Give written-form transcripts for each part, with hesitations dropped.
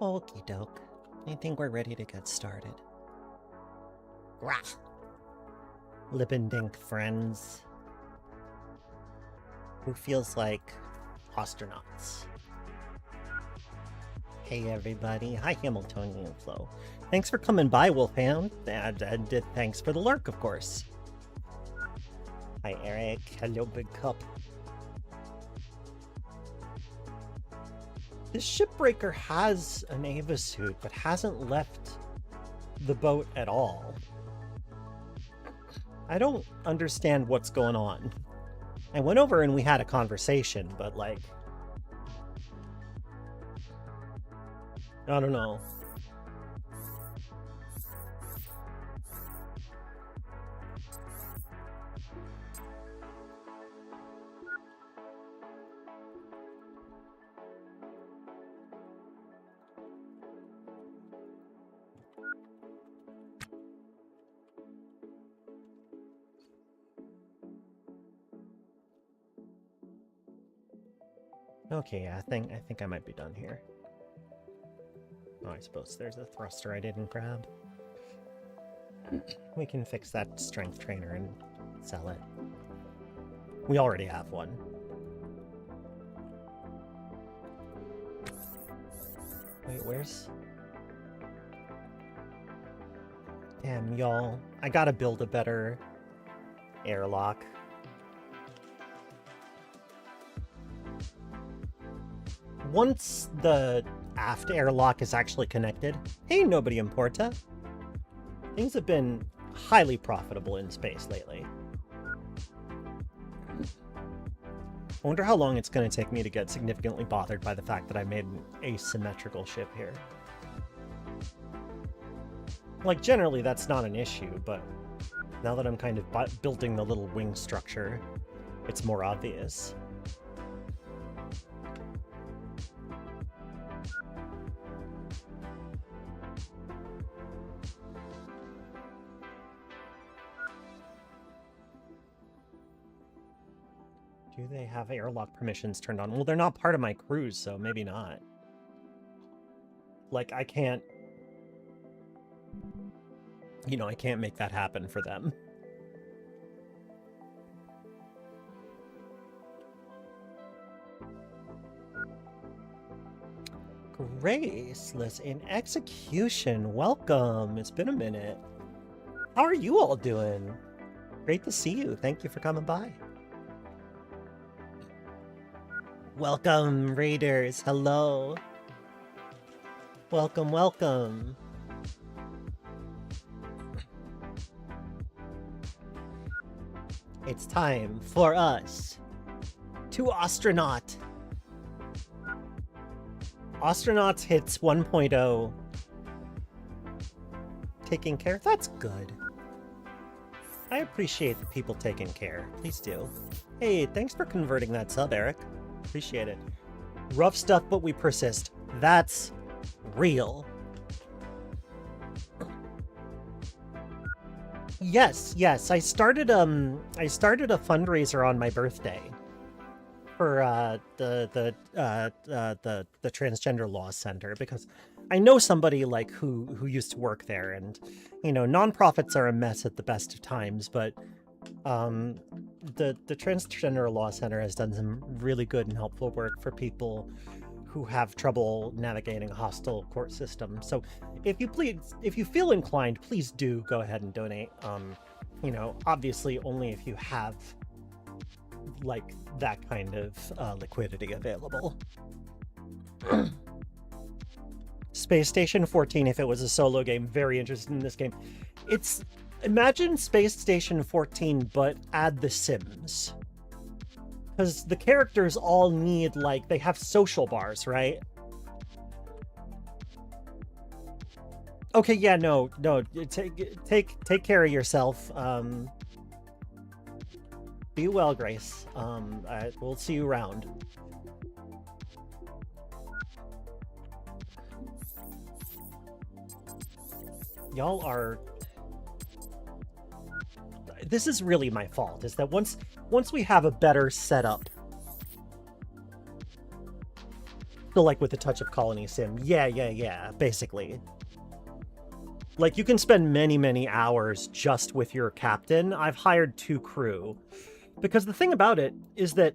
Okie doke. I think we're ready to get started. Rah! Lippendink friends. Who feels like Ostranauts? Hey everybody. Hi Hamiltonian Flow. Thanks for coming by, Wolfhound. And thanks for the lurk, of course. Hi Eric. Hello Big Cup. This shipbreaker has an Ava suit, but hasn't left the boat at all. I don't understand what's going on. I went over and we had a conversation, but like... I don't know. Okay, I think I might be done here. Oh, I suppose there's a thruster I didn't grab. We can fix that strength trainer and sell it. We already have one. Wait, where's... Damn, y'all. I gotta build a better airlock. Once the aft airlock is actually connected, hey, nobody importa. Things have been highly profitable in space lately. I wonder how long it's going to take me to get significantly bothered by the fact that I made an asymmetrical ship here. Like, generally that's not an issue, but now that I'm kind of building the little wing structure, it's more obvious. Do they have airlock permissions turned on? Well, they're not part of my cruise, so maybe not. Like, I can't... You know, I can't make that happen for them. Graceless in execution. Welcome. It's been a minute. How are you all doing? Great to see you. Thank you for coming by. Welcome, Raiders. Hello. Welcome, welcome. It's time for us to Ostronaut. Ostranauts hits 1.0. Taking care? That's good. I appreciate the people taking care. Please do. Hey, thanks for converting that sub, Eric. Appreciate it. Rough stuff, but we persist. That's real. Yes, yes. I started a fundraiser on my birthday for the Transgender Law Center, because I know somebody like who used to work there, and you know, nonprofits are a mess at the best of times, but the Transgender Law Center has done some really good and helpful work for people who have trouble navigating a hostile court system. So if you feel inclined, please do go ahead and donate. You know, obviously only if you have like that kind of liquidity available. Space Station 14, if it was a solo game, very interested in this game. It's, imagine Space Station 14, but add The Sims. Because the characters all need, like, they have social bars, right? Okay, yeah, no, take care of yourself. Be well, Grace. We'll see you around. Y'all are... This is really my fault, is that once we have a better setup, So like with a touch of colony sim. Yeah, basically. Like, you can spend many hours just with your captain. I've hired 2 crew. Because the thing about it is that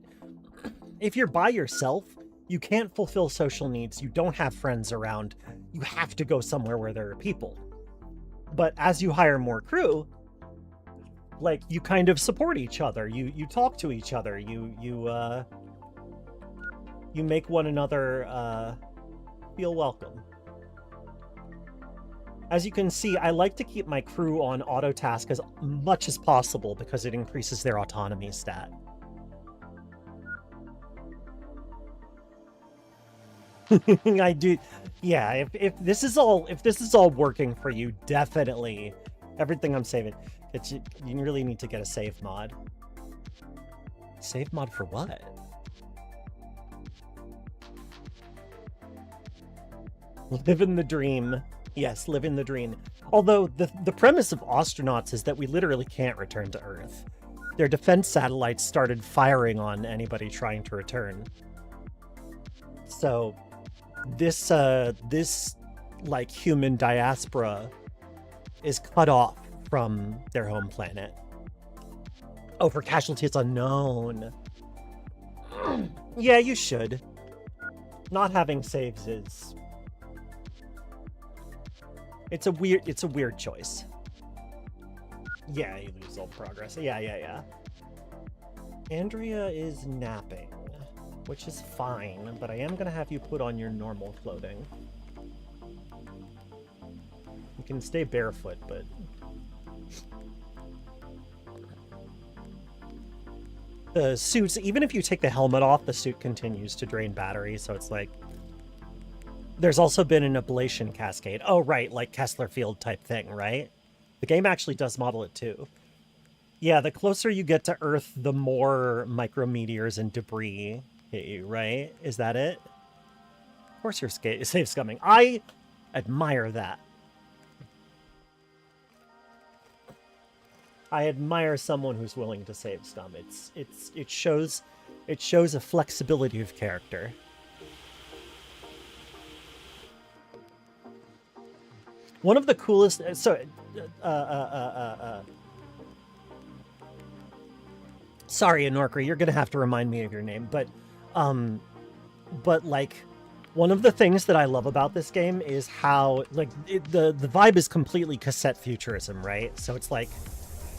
if you're by yourself, you can't fulfill social needs. You don't have friends around. You have to go somewhere where there are people. But as you hire more crew, like, you kind of support each other. You talk to each other. You make one another feel welcome. As you can see, I like to keep my crew on auto task as much as possible because it increases their autonomy stat. I do, yeah. If this is all working for you, definitely everything I'm saving. You really need to get a save mod. Save mod for what? Live in the dream. Yes, live in the dream. Although the premise of Ostranauts is that we literally can't return to Earth. Their defense satellites started firing on anybody trying to return. So this like human diaspora is cut off from their home planet. Oh, for casualties unknown. Yeah, you should. Not having saves is... It's a weird choice. Yeah, you lose all progress. Yeah. Andrea is napping, which is fine, but I am gonna have you put on your normal clothing. You can stay barefoot, but... The suits, even if you take the helmet off, the suit continues to drain battery, so it's like... There's also been an ablation cascade. Oh, right, like Kessler Field type thing, right? The game actually does model it too. Yeah, the closer you get to Earth, the more micrometeors and debris hit you, right? Is that it? Of course your safe scumming. I admire that. I admire someone who's willing to save scum. It shows a flexibility of character. One of the coolest... Sorry, Anorkra, you're gonna have to remind me of your name, but like, one of the things that I love about this game is how, like, the vibe is completely cassette futurism, right? So it's like,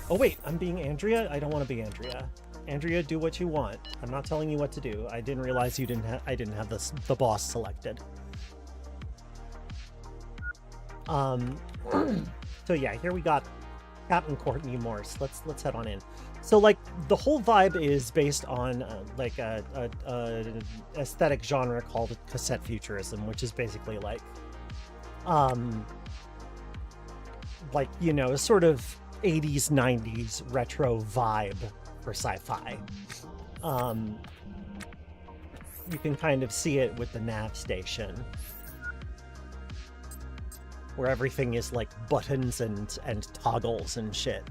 oh wait, I'm being Andrea? I don't want to be Andrea. Andrea, do what you want. I'm not telling you what to do. I didn't realize you didn't I didn't have the boss selected. So yeah, here we got Captain Courtney Morse. Let's head on in. So like the whole vibe is based on like a aesthetic genre called cassette futurism, which is basically like you know, sort of 80s 90s retro vibe for sci-fi. You can kind of see it with the nav station, where everything is like buttons and toggles and shit.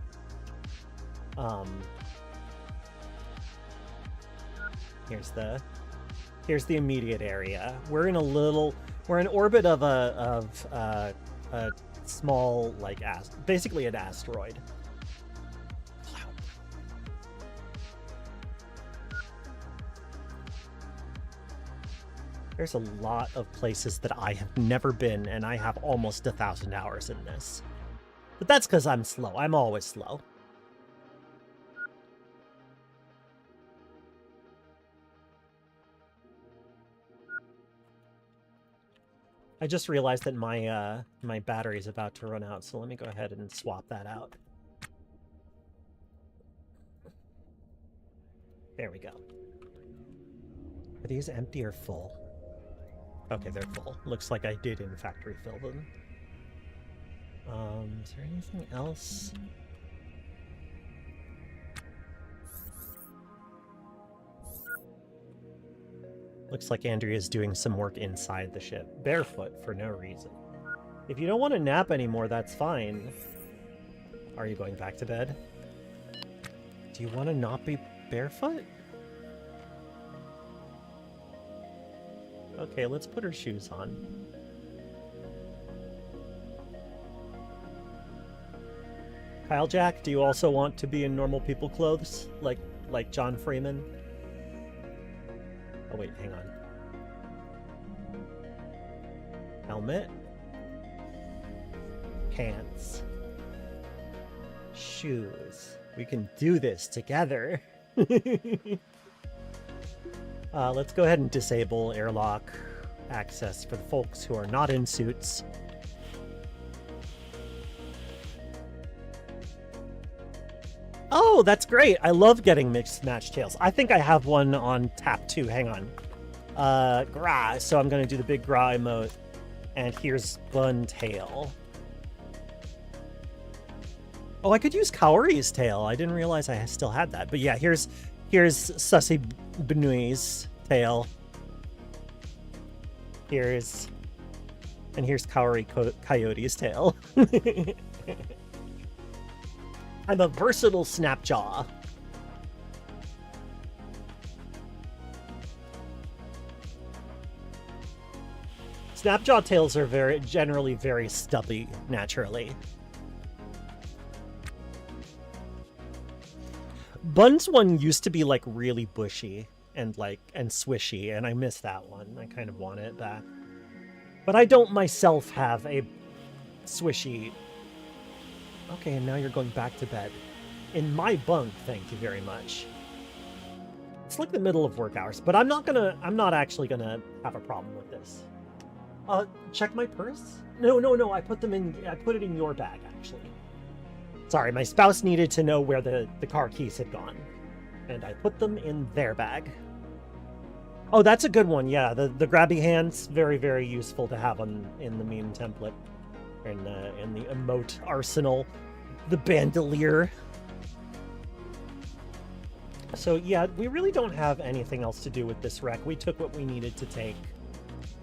Here's the immediate area. We're in orbit of a small, like, basically an asteroid. There's a lot of places that I have never been, and I have almost 1,000 hours in this. But that's because I'm slow. I'm always slow. I just realized that my my battery is about to run out, so let me go ahead and swap that out. There we go. Are these empty or full? Okay, they're full. Looks like I did, in fact, refill them. Is there anything else? Looks like Andrea's doing some work inside the ship. Barefoot for no reason. If you don't want to nap anymore, that's fine. Are you going back to bed? Do you want to not be barefoot? Okay, let's put her shoes on. Kyle Jack, do you also want to be in normal people clothes? Like John Freeman? Oh wait, hang on. Helmet. Pants. Shoes. We can do this together. Let's go ahead and disable airlock access for the folks who are not in suits. Oh, that's great. I love getting mixed match tails. I think I have one on tap too. Hang on. Gra. So I'm going to do the big Gra emote. And here's Bun Tail. Oh, I could use Kaori's tail. I didn't realize I still had that. But yeah, here's Sussy Benui's tail. Here's Kaori Coyote's tail. I'm a versatile Snapjaw. Snapjaw tails are generally very stubby, naturally. Bun's one used to be like really bushy and swishy, and I miss that one. I kind of want it back. But I don't myself have a swishy. Okay, and now you're going back to bed. In my bunk, thank you very much. It's like the middle of work hours, but I'm not actually gonna have a problem with this. Check my purse? No, I put it in your bag, actually. Sorry, my spouse needed to know where the car keys had gone. And I put them in their bag. Oh, that's a good one, yeah. The grabby hands, very, very useful to have in the meme template. In the emote arsenal. The bandolier. So yeah, we really don't have anything else to do with this wreck. We took what we needed to take.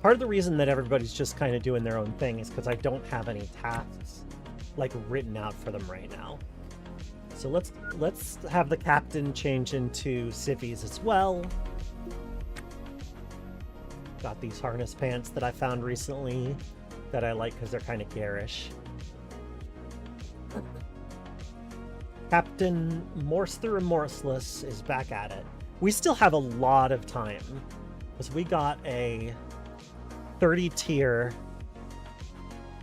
Part of the reason that everybody's just kind of doing their own thing is because I don't have any tasks like written out for them right now. So let's have the captain change into civvies as well. Got these harness pants that I found recently that I like because they're kind of garish. Captain Morse the Remorseless is back at it. We still have a lot of time because we got a 30-tier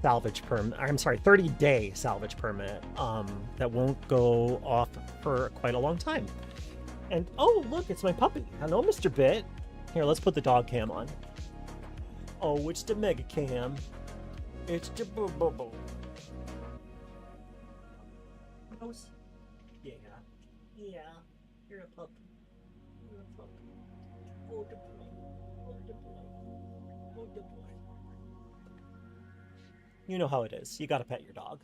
salvage permit. I'm sorry, 30-day salvage permit that won't go off for quite a long time. And oh, look, it's my puppy. Hello, Mr. Bit. Here, let's put the dog cam on. Oh, it's the mega cam. It's the boo-boo-boo. Yeah, you're a pup. You're a pup. Oh, the boy. Oh, the boy. Oh, the boy. You know how it is. You gotta pet your dog.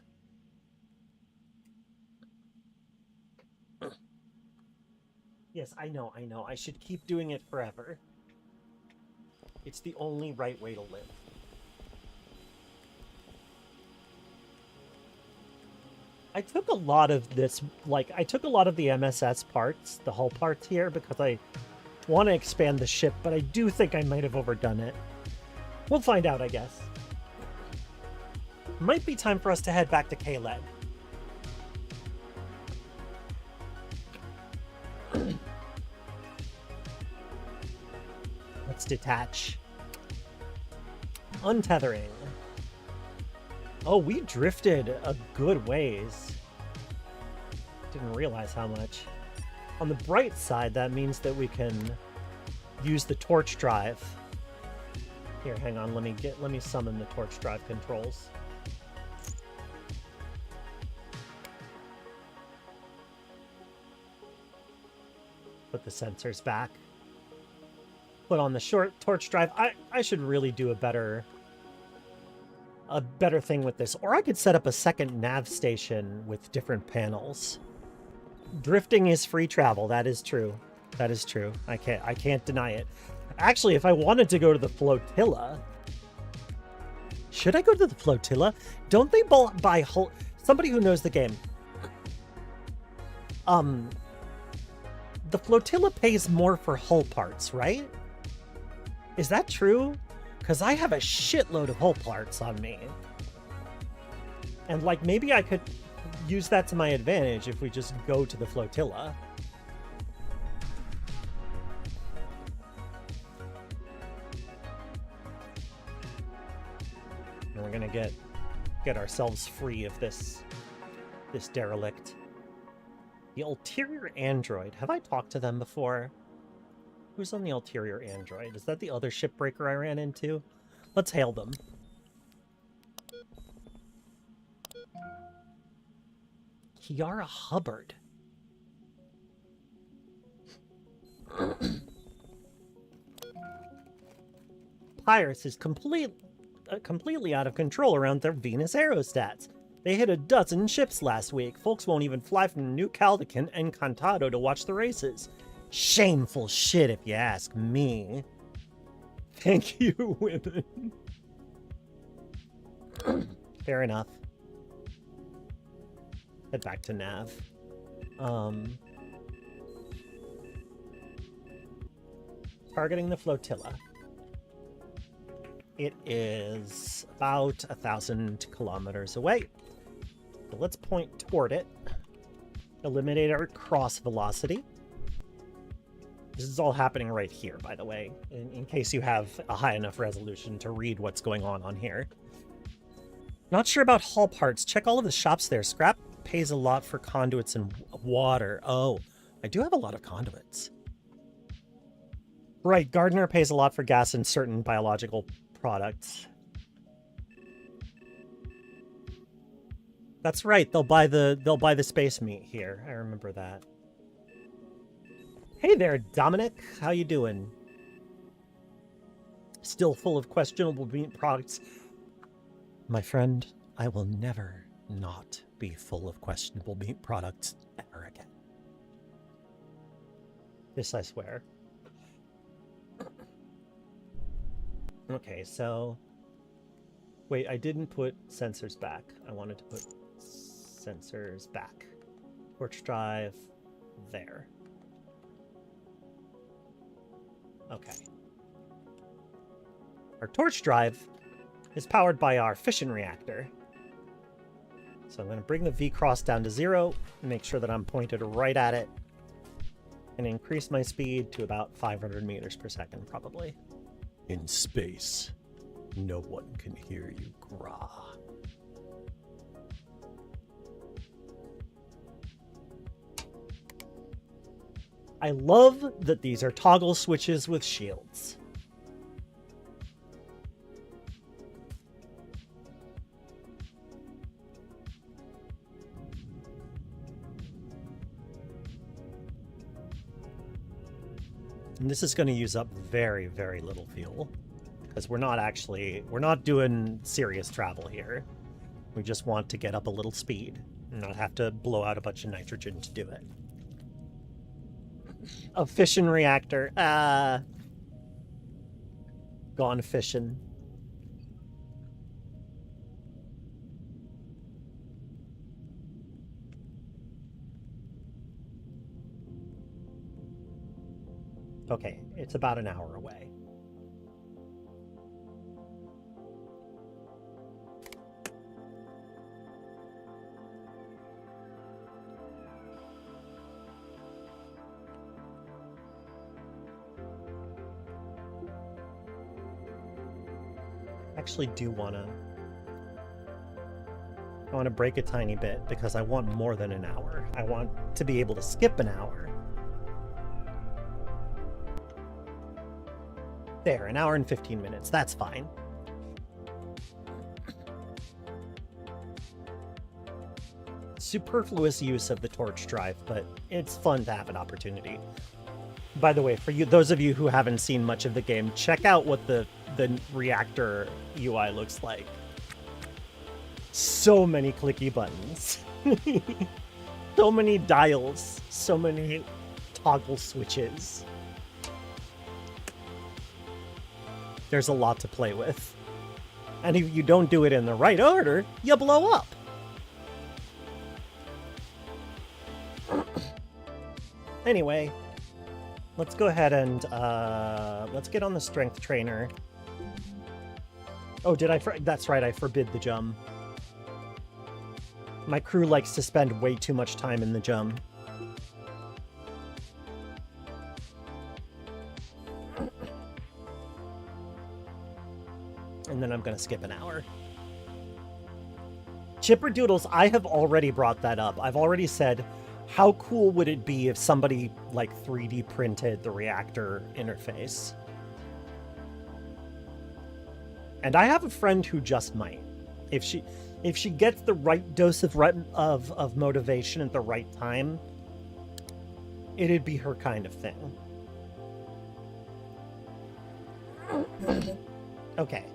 Yes, I know. I should keep doing it forever. It's the only right way to live. I took a lot of this, I took a lot of the MSS parts, the hull parts here, because I want to expand the ship, but I do think I might have overdone it. We'll find out, I guess. Might be time for us to head back to Kaled. Let's detach. Untethering. Oh, we drifted a good ways. Didn't realize how much. On the bright side, that means that we can use the torch drive. Here, hang on, let me summon the torch drive controls. Put the sensors back. Put on the short torch drive. I should really do a better thing with this, or I could set up a second nav station with different panels. Drifting is free travel. That is true. That is true. I can't deny it. Actually, if I wanted to go to the flotilla, should I go to the flotilla? Don't they buy hull? Somebody who knows the game. The flotilla pays more for hull parts, right? Is that true? Because I have a shitload of hull parts on me. And, like, maybe I could use that to my advantage if we just go to the flotilla. And we're gonna get ourselves free of this derelict. The ulterior android. Have I talked to them before? Who's on the ulterior android? Is that the other shipbreaker I ran into? Let's hail them. Kiara Hubbard. Pirates is completely out of control around their Venus aerostats. They hit a dozen ships last week. Folks won't even fly from New Caldecott and Encantado to watch the races. Shameful shit, if you ask me. Thank you, women. Fair enough. Head back to Nav. Targeting the flotilla. It is about 1,000 kilometers away. So let's point toward it. Eliminate our cross velocity. This is all happening right here, by the way, in case you have a high enough resolution to read what's going on here. Not sure about hull parts. Check all of the shops there. Scrap pays a lot for conduits and water. Oh, I do have a lot of conduits. Right, Gardner pays a lot for gas and certain biological products. That's right. They'll buy the space meat here. I remember that. Hey there, Dominic. How you doing? Still full of questionable meat products. My friend, I will never not be full of questionable meat products ever again. This I swear. Okay, so... Wait, I didn't put sensors back. I wanted to put sensors back. Torch drive there. Okay. Our torch drive is powered by our fission reactor. So I'm going to bring the V-cross down to 0, make sure that I'm pointed right at it, and increase my speed to about 500 meters per second, probably. In space, no one can hear you, Grahu. I love that these are toggle switches with shields. And this is going to use up very, very little fuel. Because we're not doing serious travel here. We just want to get up a little speed and not have to blow out a bunch of nitrogen to do it. A fission reactor. Gone fission. Okay, it's about an hour away. Actually do want to break a tiny bit because I want more than an hour. I want to be able to skip an hour. There, an hour and 15 minutes. That's fine. Superfluous use of the torch drive, but it's fun to have an opportunity. By the way, for you, those of you who haven't seen much of the game, check out what the reactor UI looks like. So many clicky buttons. So many dials. So many toggle switches. There's a lot to play with. And if you don't do it in the right order, you blow up. Anyway, let's go ahead and let's get on the strength trainer Oh, did I? That's right, I forbid the jum. My crew likes to spend way too much time in the jum. And then I'm gonna skip an hour. Chipperdoodles, I have already brought that up. I've already said, how cool would it be if somebody, like, 3D printed the reactor interface? And I have a friend who just might. If she gets the right dose of motivation at the right time, it'd be her kind of thing. Okay.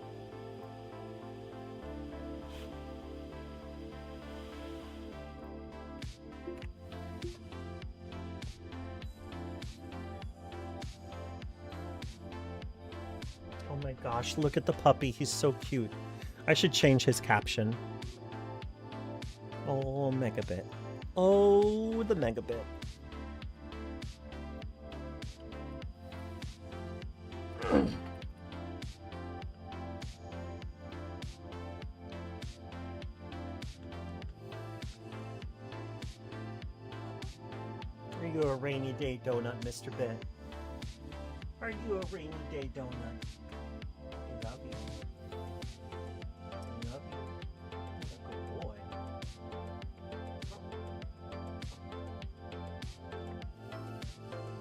Oh my gosh, look at the puppy. He's so cute. I should change his caption. Oh, megabit. Oh, the megabit. Are you a rainy day donut, Mr. Bit? Are you a rainy day donut? I love you. I love you. You're a good boy.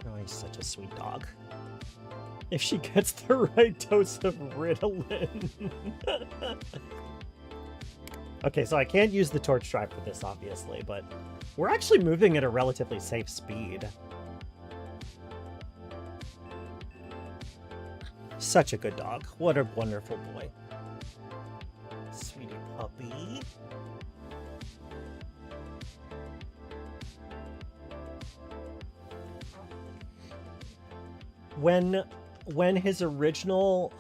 Oh, he's such a sweet dog. If she gets the right dose of Ritalin. Okay, so I can't use the torch drive for this, obviously, but we're actually moving at a relatively safe speed. Such a good dog. What a wonderful boy. Sweetie puppy. When his original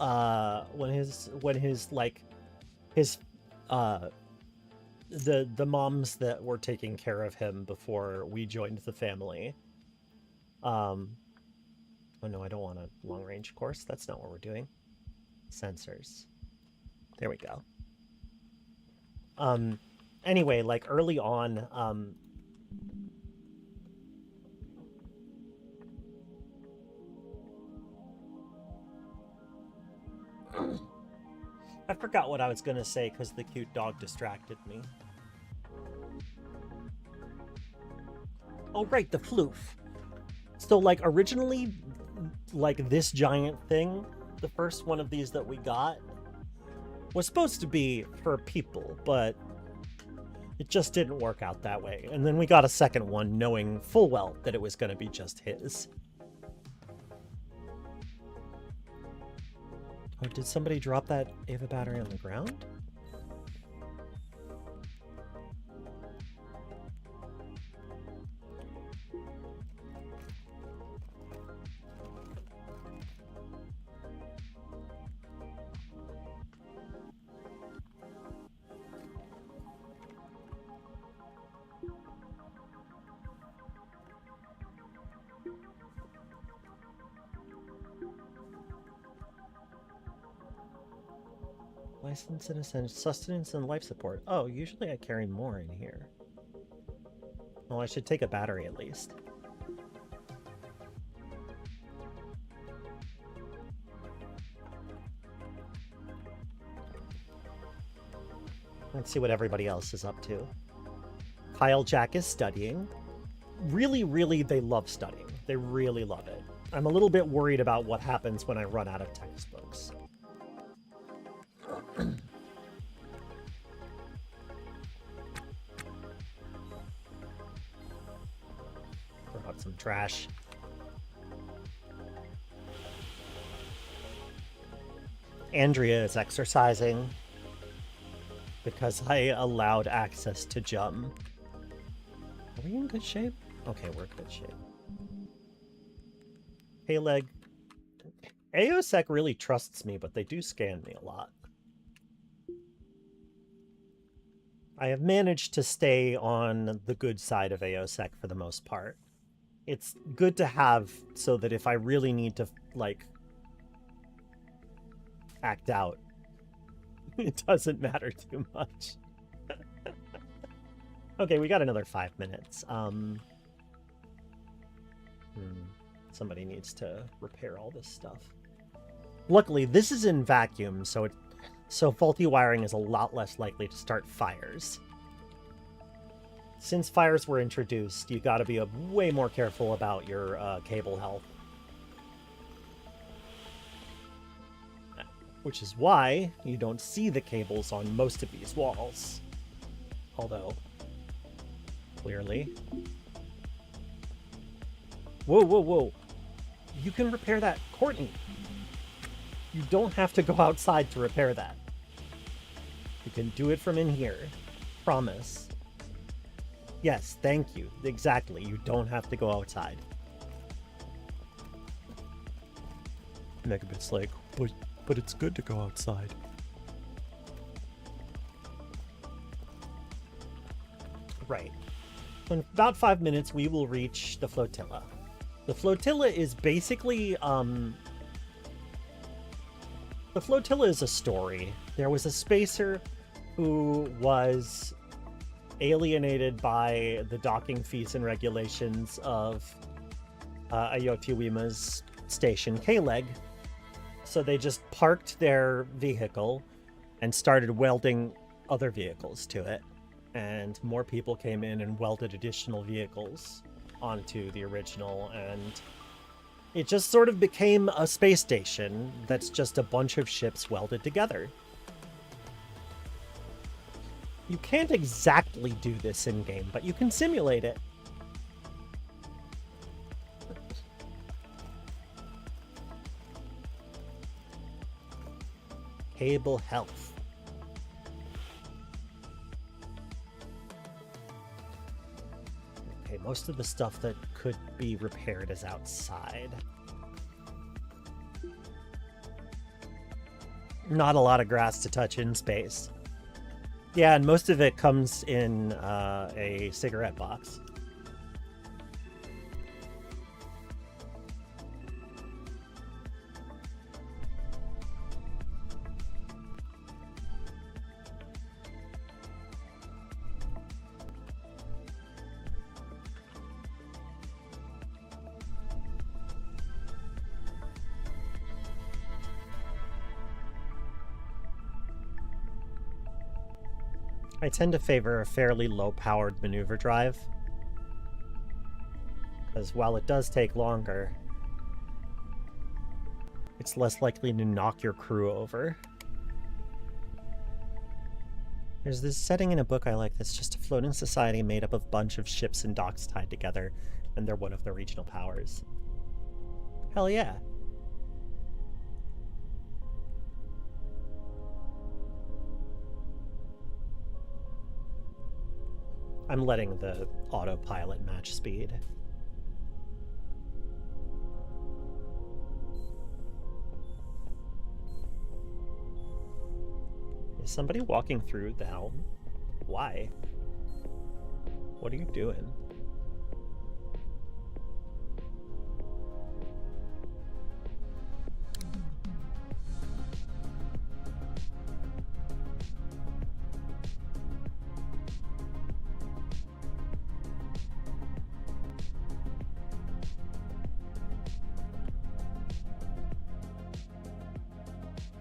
the moms that were taking care of him before we joined the family, oh no, I don't want a long range course. That's not what we're doing. Sensors. There we go. Anyway, like early on, I forgot what I was gonna say because the cute dog distracted me. Oh, right, the floof. So, like, originally, like, this giant thing, the first one of these that we got, was supposed to be for people, but it just didn't work out that way. And then we got a second one knowing full well that it was going to be just his. Oh, did somebody drop that Ava battery on the ground? License and sustenance and life support. Oh, usually I carry more in here. Well, I should take a battery at least. Let's see what everybody else is up to. Kyle Jack is studying. Really, they love studying. They really love it. I'm a little bit worried about what happens when I run out of textbooks. Throw out some trash. Andrea is exercising because I allowed access to Jum. Are we in good shape? Okay, we're in good shape. Hey, Leg. AOSEC really trusts me, but they do scan me a lot. I have managed to stay on the good side of AOSEC for the most part. It's good to have so that if I really need to, like, act out, It doesn't matter too much. Okay, we got another 5 minutes. Somebody needs to repair all this stuff. Luckily, this is in vacuum, so faulty wiring is a lot less likely to start fires. Since fires were introduced, you gotta be way more careful about your cable health. Which is why you don't see the cables on most of these walls. Although, clearly... Whoa, whoa, whoa. You can repair that, Courtney. You don't have to go outside to repair that. You can do it from in here. Promise. Yes, thank you. Exactly. You don't have to go outside. Megabit's like, but it's good to go outside. Right. In about 5 minutes, we will reach the flotilla. The flotilla is basically, the flotilla is a story. There was a spacer who was alienated by the docking fees and regulations of Ayotiwima's station, K-Leg. So they just parked their vehicle and started welding other vehicles to it. And more people came in and welded additional vehicles onto the original, and it just sort of became a space station that's just a bunch of ships welded together. You can't exactly do this in-game, but you can simulate it. Cable health. Okay, most of the stuff that could be repaired is outside. Not a lot of grass to touch in space. Yeah, and most of it comes in a cigarette box. I tend to favor a fairly low-powered maneuver drive, because while it does take longer, it's less likely to knock your crew over. There's this setting in a book I like that's just a floating society made up of a bunch of ships and docks tied together, and they're one of the regional powers. Hell yeah. I'm letting the autopilot match speed. Is somebody walking through the helm? Why? What are you doing?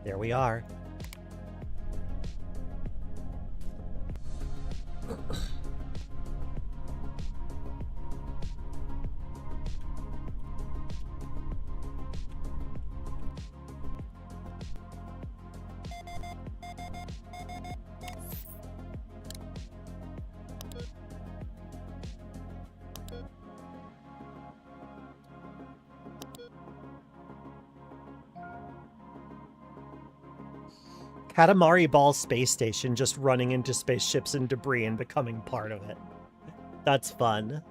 There we are. Katamari Ball Space Station just running into spaceships and debris and becoming part of it. That's fun.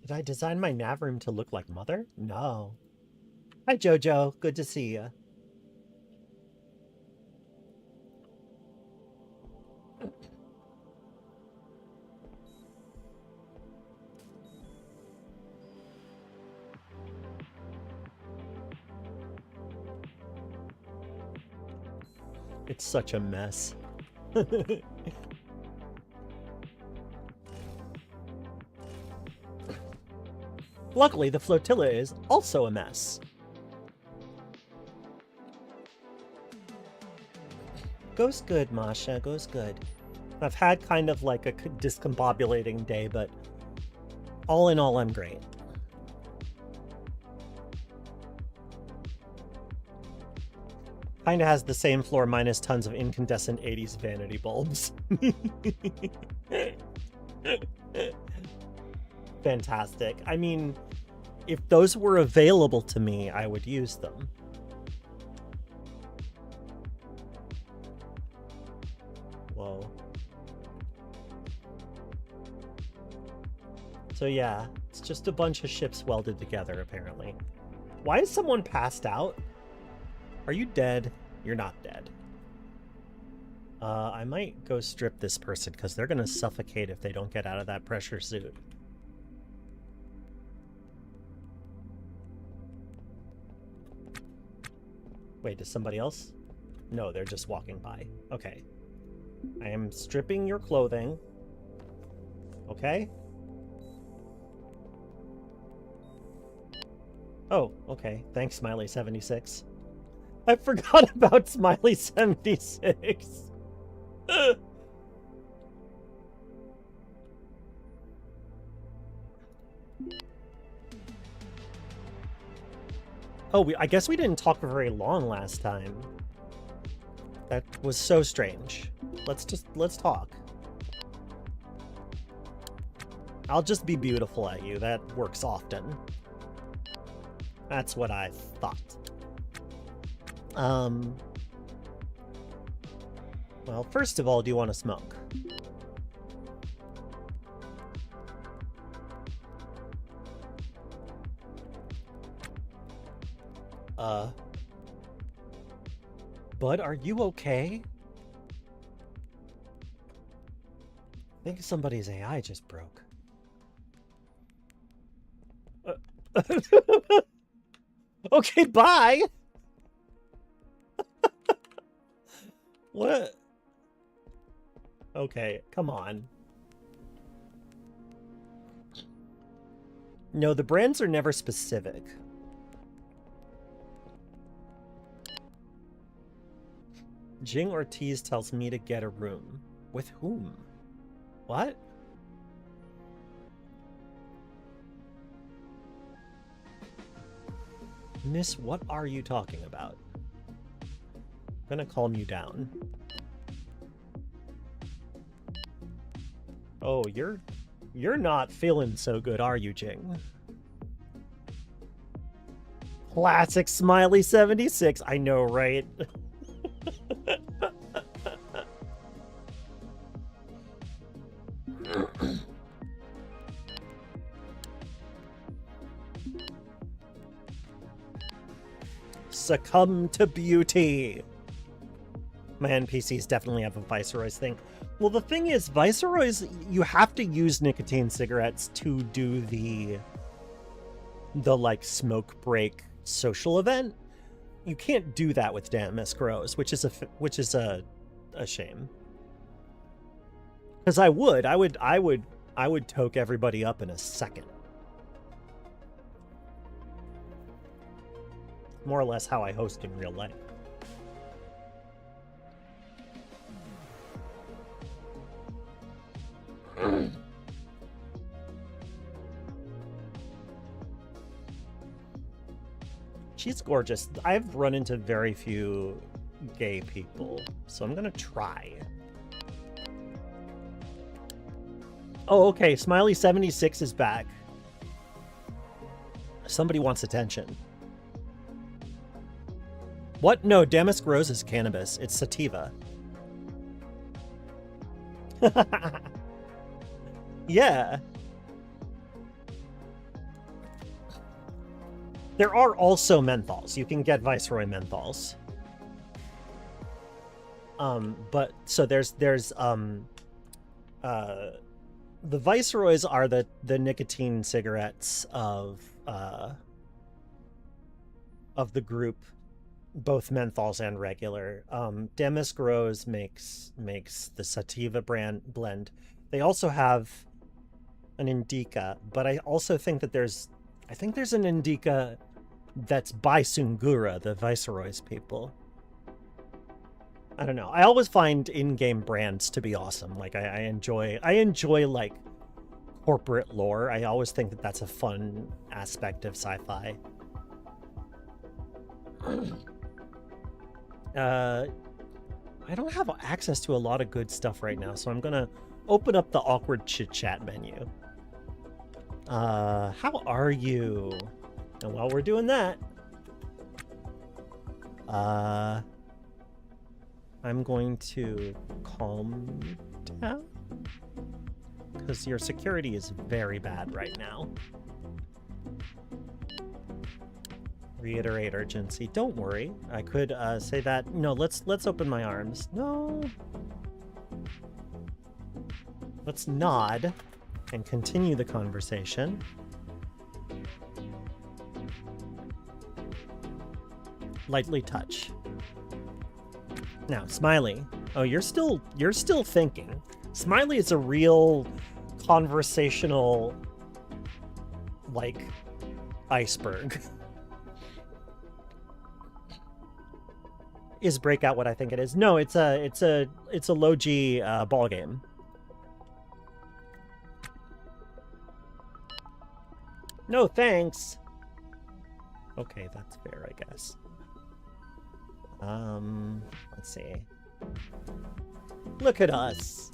Did I design my nav room to look like Mother? No. Hi, Jojo. Good to see you. It's such a mess. Luckily, the flotilla is also a mess. Goes good, Masha. Goes good. I've had kind of like a discombobulating day, but all in all, I'm great. Kinda has the same floor minus tons of incandescent 80s vanity bulbs. Fantastic. I mean, if those were available to me, I would use them. Whoa. So yeah, it's just a bunch of ships welded together, apparently. Why is someone passed out? Are you dead? You're not dead. I might go strip this person because they're going to suffocate if they don't get out of that pressure suit. Wait, is somebody else? No, they're just walking by. Okay. I am stripping your clothing. Okay? Oh, okay. Thanks, Smiley76. I forgot about Smiley76. Oh, I guess we didn't talk for very long last time. That was so strange. Let's talk. I'll just be beautiful at you. That works often. That's what I thought. Well, first of all, do you want to smoke? Bud, are you okay? I think somebody's AI just broke. Okay, bye! What? Okay, come on. No, the brands are never specific. Jing Ortiz tells me to get a room. With whom? What? Miss, what are you talking about? I'm gonna calm you down. Oh, you're not feeling so good, are you, Jing? Classic Smiley76. I know, right? Succumb to beauty. My NPCs definitely have a Viceroy's thing. Well, the thing is, Viceroys, you have to use nicotine cigarettes to do the like smoke break social event. You can't do that with damn Miss Grows, which is a shame. Because I would toke everybody up in a second. More or less how I host in real life. She's gorgeous. I've run into very few gay people, so I'm gonna try. Oh, okay. Smiley76 is back. Somebody wants attention. What? No, Damask Rose is cannabis. It's sativa. Yeah. There are also menthols. You can get Viceroy menthols. But so there's the Viceroys are the nicotine cigarettes of the group, both menthols and regular. Damask Rose makes the sativa blend. They also have an indica, but I also think that there's an indica that's by Sungura, the Viceroy's people. I don't know. I always find in-game brands to be awesome. Like I enjoy like corporate lore. I always think that that's a fun aspect of sci-fi. I don't have access to a lot of good stuff right now, so I'm gonna open up the awkward chit-chat menu. How are you? And while we're doing that, I'm going to calm down, because your security is very bad right now. Reiterate urgency. Don't worry. I could say that. No, let's open my arms. No. Let's nod and continue the conversation. Lightly touch. Now, Smiley. Oh, you're still thinking. Smiley is a real conversational, like, iceberg. Is Breakout what I think it is? No, it's a low G ball game. No thanks. Okay, that's fair, I guess. Let's see. Look at us.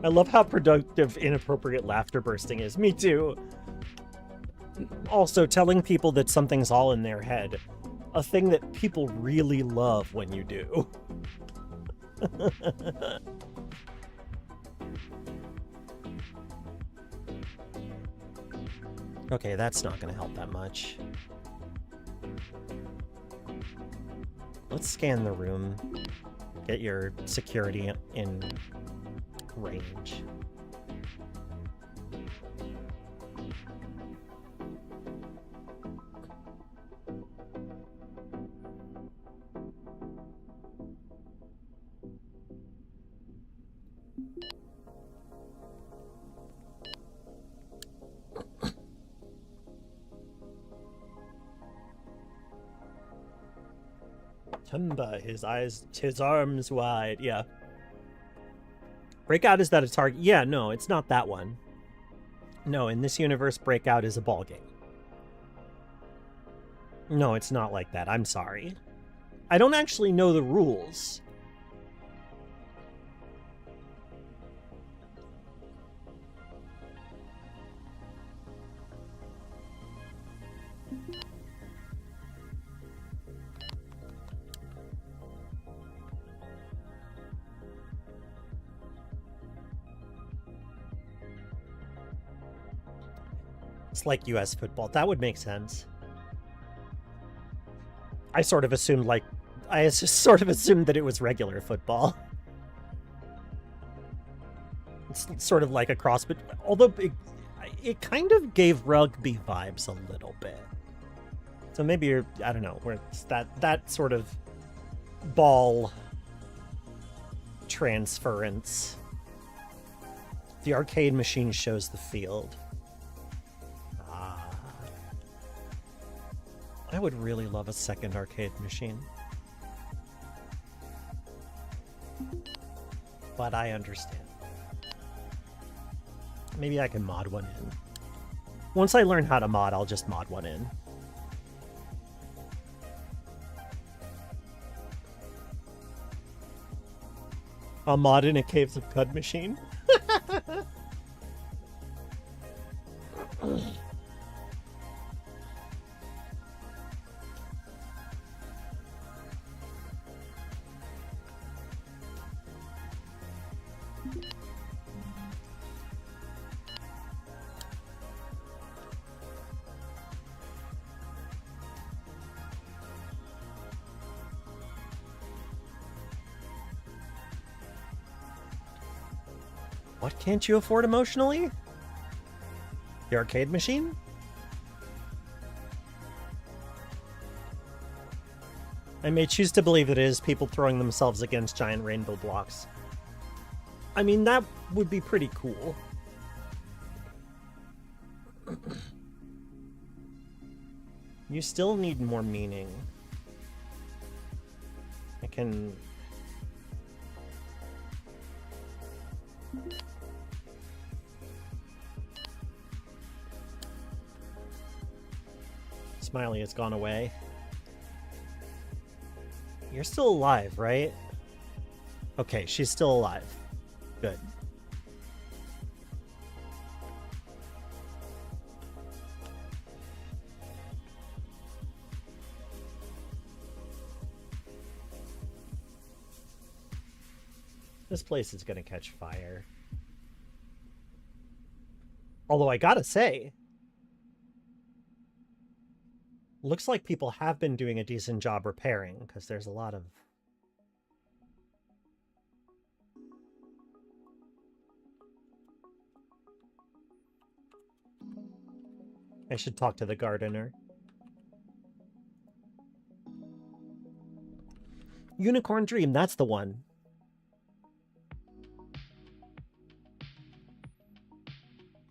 I love how productive inappropriate laughter bursting is. Me too. Also, telling people that something's all in their head. A thing that people really love when you do. Okay, that's not going to help that much. Let's scan the room. Get your security in range. Tumba, his arms wide. Yeah. Breakout, is that a target? Yeah, no, it's not that one. No, in this universe, Breakout is a ball game. No, it's not like that. I'm sorry. I don't actually know the rules. It's like US football. That would make sense. I sort of assumed that it was regular football. It's sort of like a cross, but although it kind of gave rugby vibes a little bit. So maybe you're, I don't know, where it's that sort of ball transference. The arcade machine shows the field. I would really love a second arcade machine. But I understand. Maybe I can mod one in. Once I learn how to mod, I'll just mod one in. I'll mod in a Caves of Cud machine. What can't you afford emotionally? The arcade machine? I may choose to believe it is people throwing themselves against giant rainbow blocks. I mean, that would be pretty cool. You still need more meaning. I can... Smiley has gone away. You're still alive, right? Okay, she's still alive. Good. This place is gonna catch fire. Although I gotta say, looks like people have been doing a decent job repairing, because there's a lot of... I should talk to the gardener. Unicorn Dream, that's the one.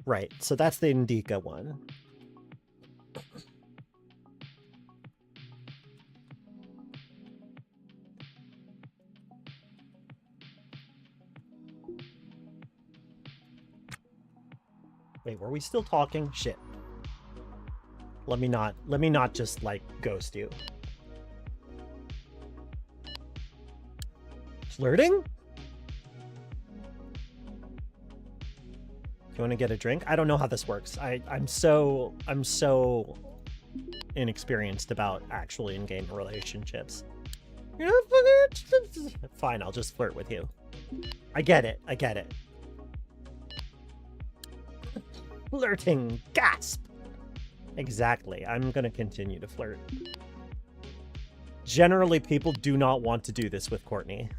Right, so that's the Indica one. Wait, were we still talking? Shit. Let me not just, like, ghost you. Flirting? You want to get a drink? I don't know how this works. I'm so inexperienced about actually in-game relationships. Fine, I'll just flirt with you. I get it. I get it. Flirting. Gasp. Exactly. I'm gonna continue to flirt. Generally, people do not want to do this with Courtney.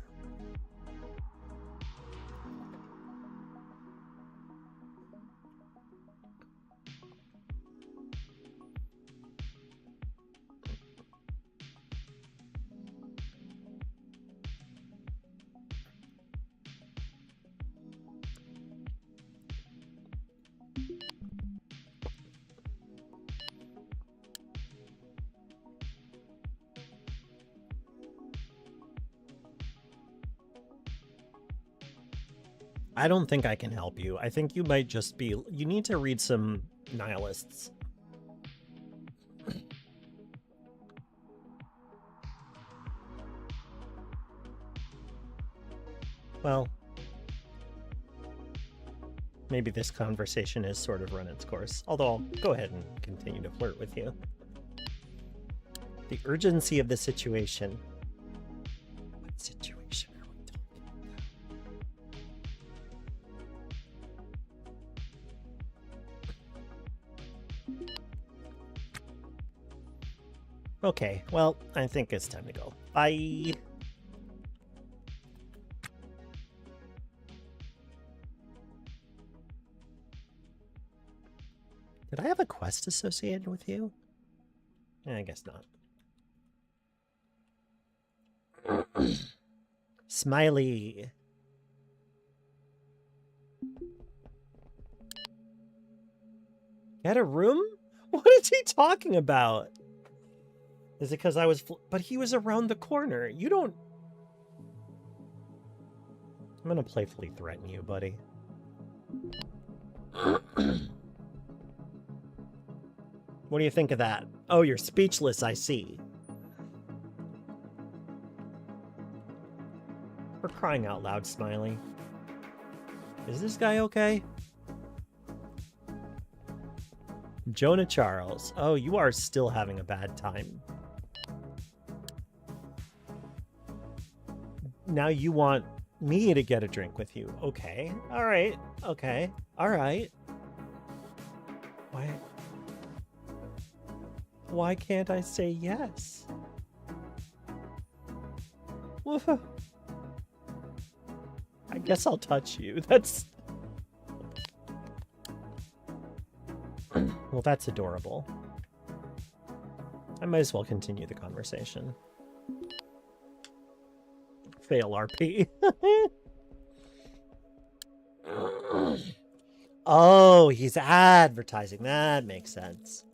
I don't think I can help you. I think you might just be... You need to read some nihilists. Well, maybe this conversation has sort of run its course. Although I'll go ahead and continue to flirt with you. The urgency of the situation. What situation? Okay, well, I think it's time to go. Bye! Did I have a quest associated with you? I guess not. Smiley! Get a room? What is he talking about? Is it because I was... But he was around the corner. You don't... I'm gonna playfully threaten you, buddy. What do you think of that? Oh, you're speechless, I see. For crying out loud, Smiley. Is this guy okay? Jonah Charles. Oh, you are still having a bad time. Now you want me to get a drink with you. Okay. All right. Okay. All right. Why can't I say yes? I guess I'll touch you. That's Well, that's adorable. I might as well continue the conversation. Fail RP. Oh, he's advertising. That makes sense.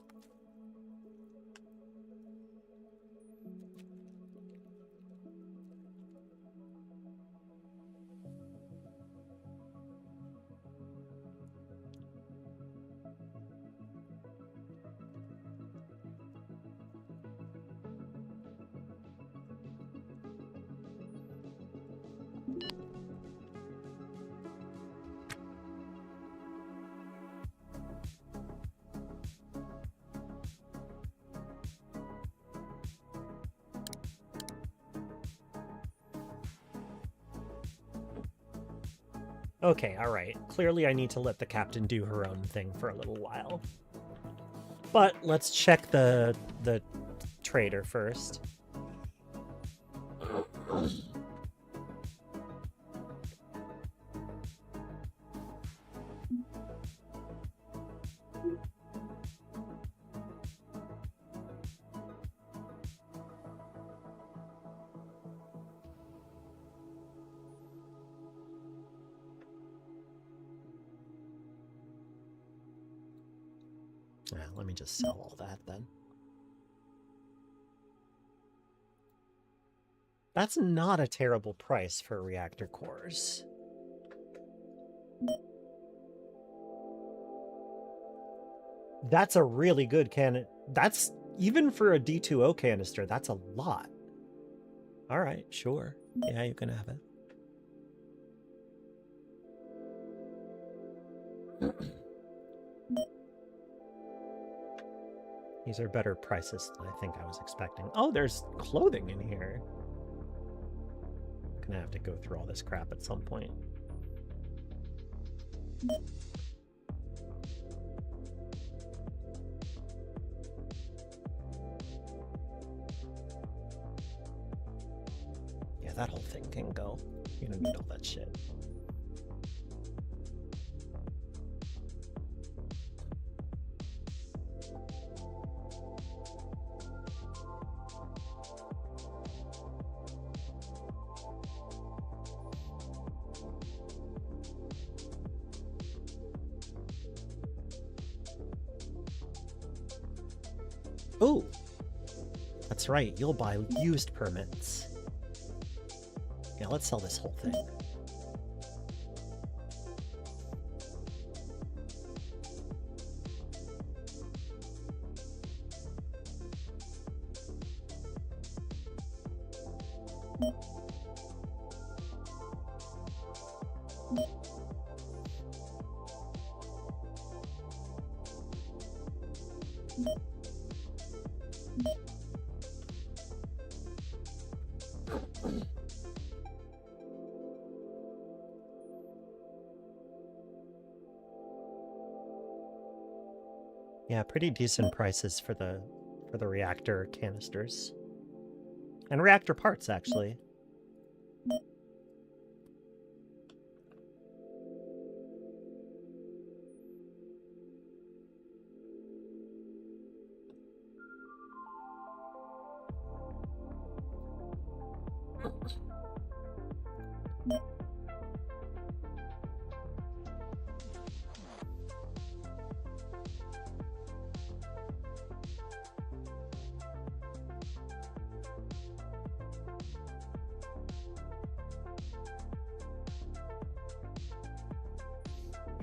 Okay, alright. Clearly I need to let the captain do her own thing for a little while. But let's check the trader first. Let me just sell all that then. That's not a terrible price for reactor cores. That's a really good cannon. That's, even for a D2O canister, that's a lot. All right, sure. Yeah, you can have it. These are better prices than I think I was expecting. Oh, there's clothing in here. I'm gonna have to go through all this crap at some point. Yeah, that whole thing can go. You don't need all that shit. Ooh, that's right, you'll buy used permits. Yeah, let's sell this whole thing. Yeah, pretty decent prices for the reactor canisters. And reactor parts, actually.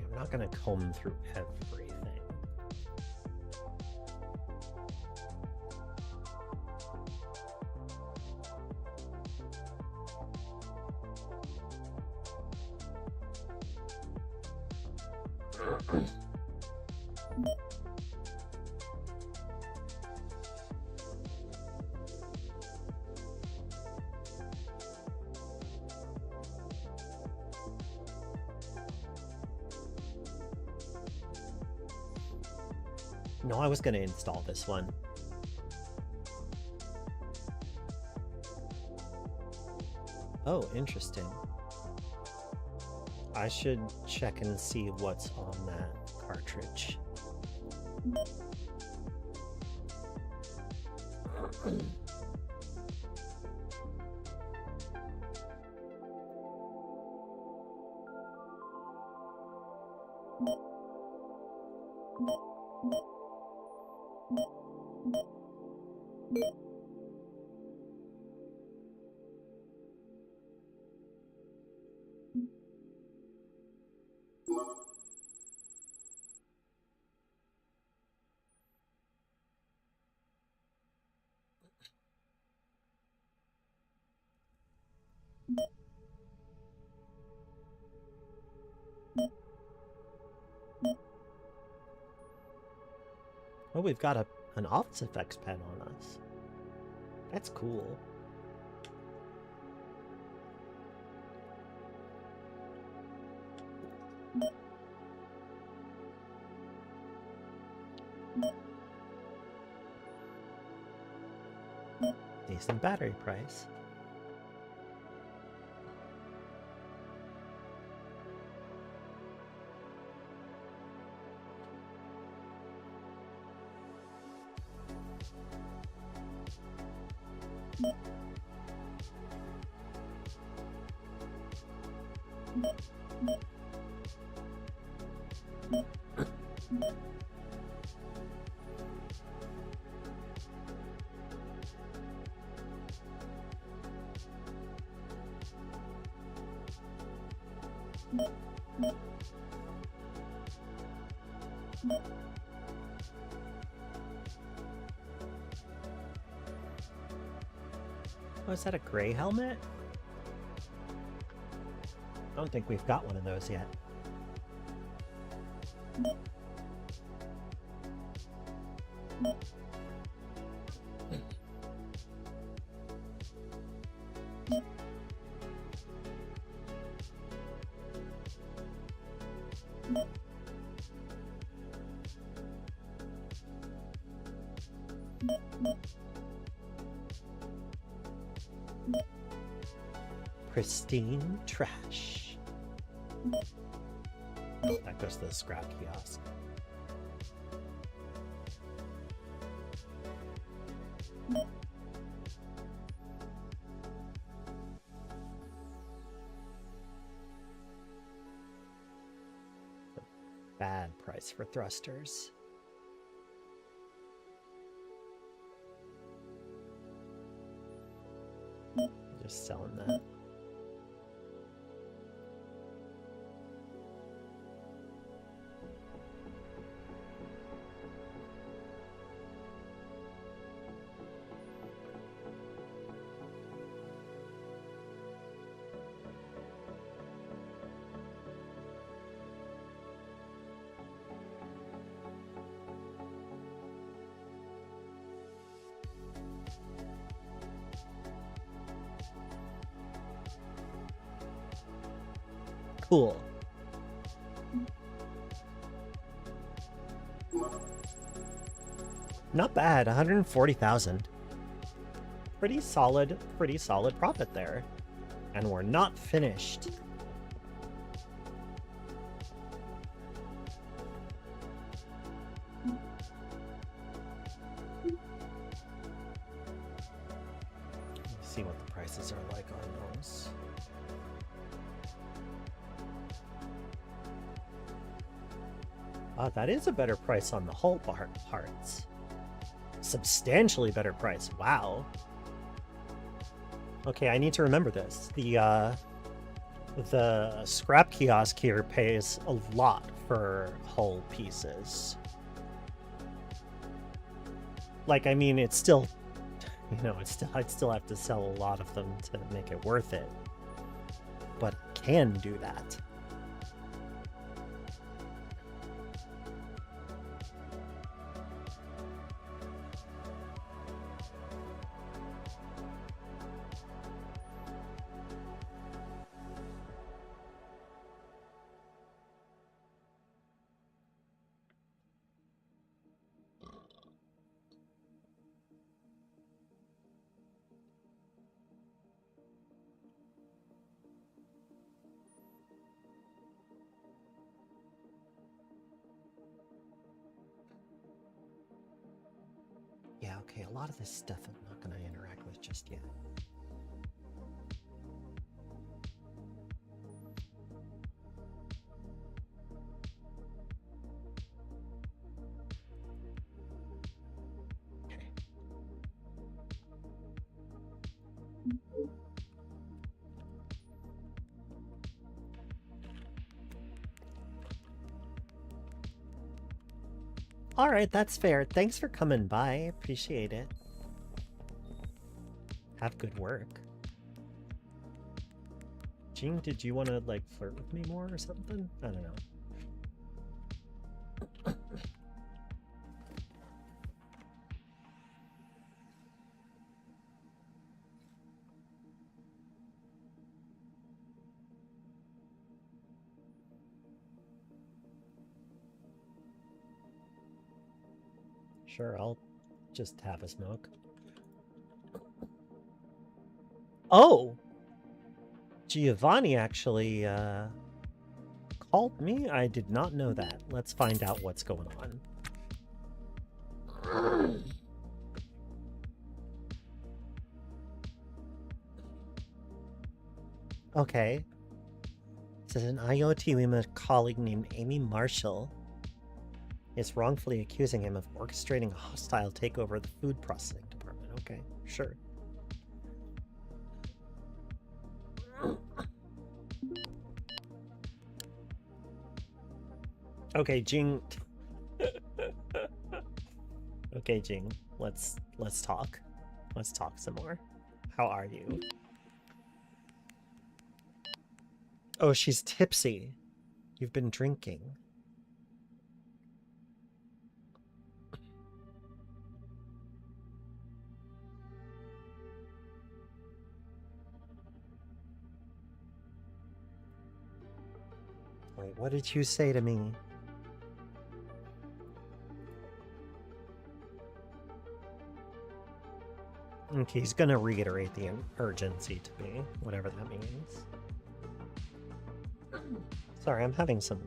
I'm not going to comb through everything. No, I was going to install this one. Oh, interesting. I should check and see what's on that cartridge. Oh, we've got an Office Effects pen on us. That's cool. Decent battery price. Oh, is that a gray helmet? I don't think we've got one of those yet. Pristine trash. That goes to the scrap kiosk. Bad price for thrusters. Just selling that. Cool. Not bad, 140,000. Pretty solid profit there. And we're not finished. Let's see what the prices are like on those. That is a better price on the hull parts. Substantially better price. Wow. Okay, I need to remember this. The scrap kiosk here pays a lot for hull pieces. Like, I mean, it's still, you know, I'd still have to sell a lot of them to make it worth it. But I can do that. lot of this stuff I'm not going to interact with just yet. All right, that's fair. Thanks for coming by. Appreciate it. Have good work. Jing, did you want to, like, flirt with me more or something? I don't know. Sure, I'll just have a smoke. Oh! Giovanni actually called me? I did not know that. Let's find out what's going on. Okay. This is an IoT women colleague named Amy Marshall is wrongfully accusing him of orchestrating a hostile takeover of the food processing department. Okay, sure. Okay, Jing. Okay, Jing. Let's talk. Let's talk some more. How are you? Oh, she's tipsy. You've been drinking. Wait, what did you say to me? Okay, he's gonna reiterate the urgency to me, whatever that means. Sorry, I'm having some...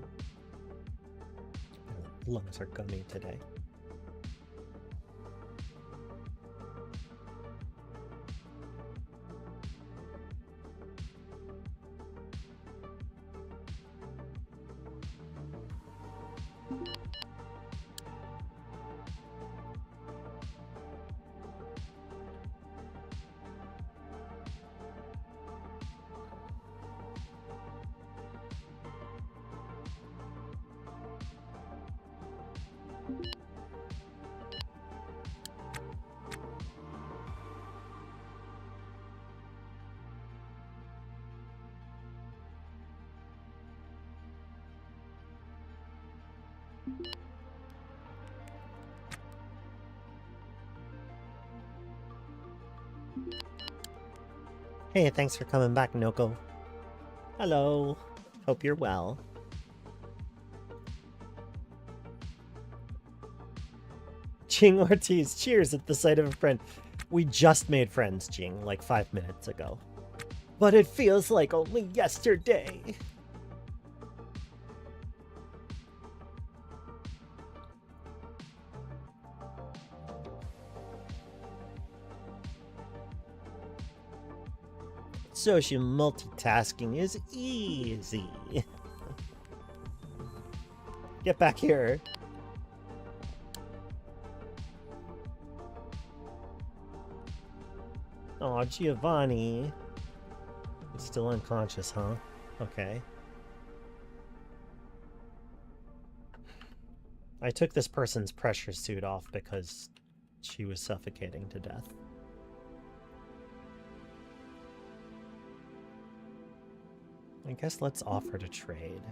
My lungs are gummy today. Hey, thanks for coming back, Noko. Hello. Hope you're well. Jing Ortiz, cheers at the sight of a friend. We just made friends, Jing, like 5 minutes ago. But it feels like only yesterday. Social multitasking is easy. Get back here. Oh, Giovanni. He's still unconscious, huh? Okay. I took this person's pressure suit off because she was suffocating to death. I guess let's offer to trade.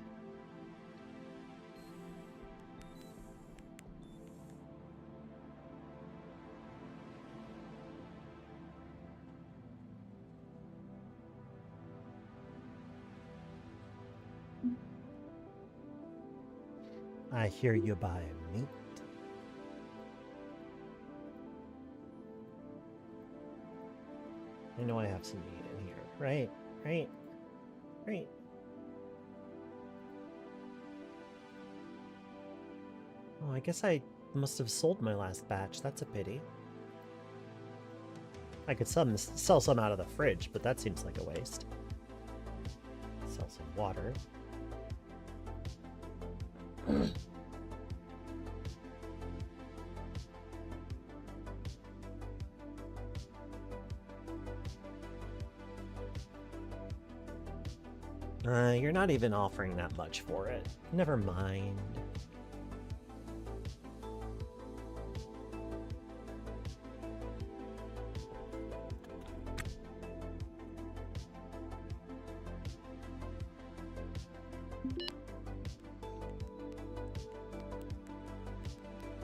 I hear you buy meat. I know I have some meat in here. Right, right. Great. Oh, I guess I must have sold my last batch. That's a pity. I could sell some out of the fridge, but that seems like a waste. Sell some water. You're not even offering that much for it. Never mind.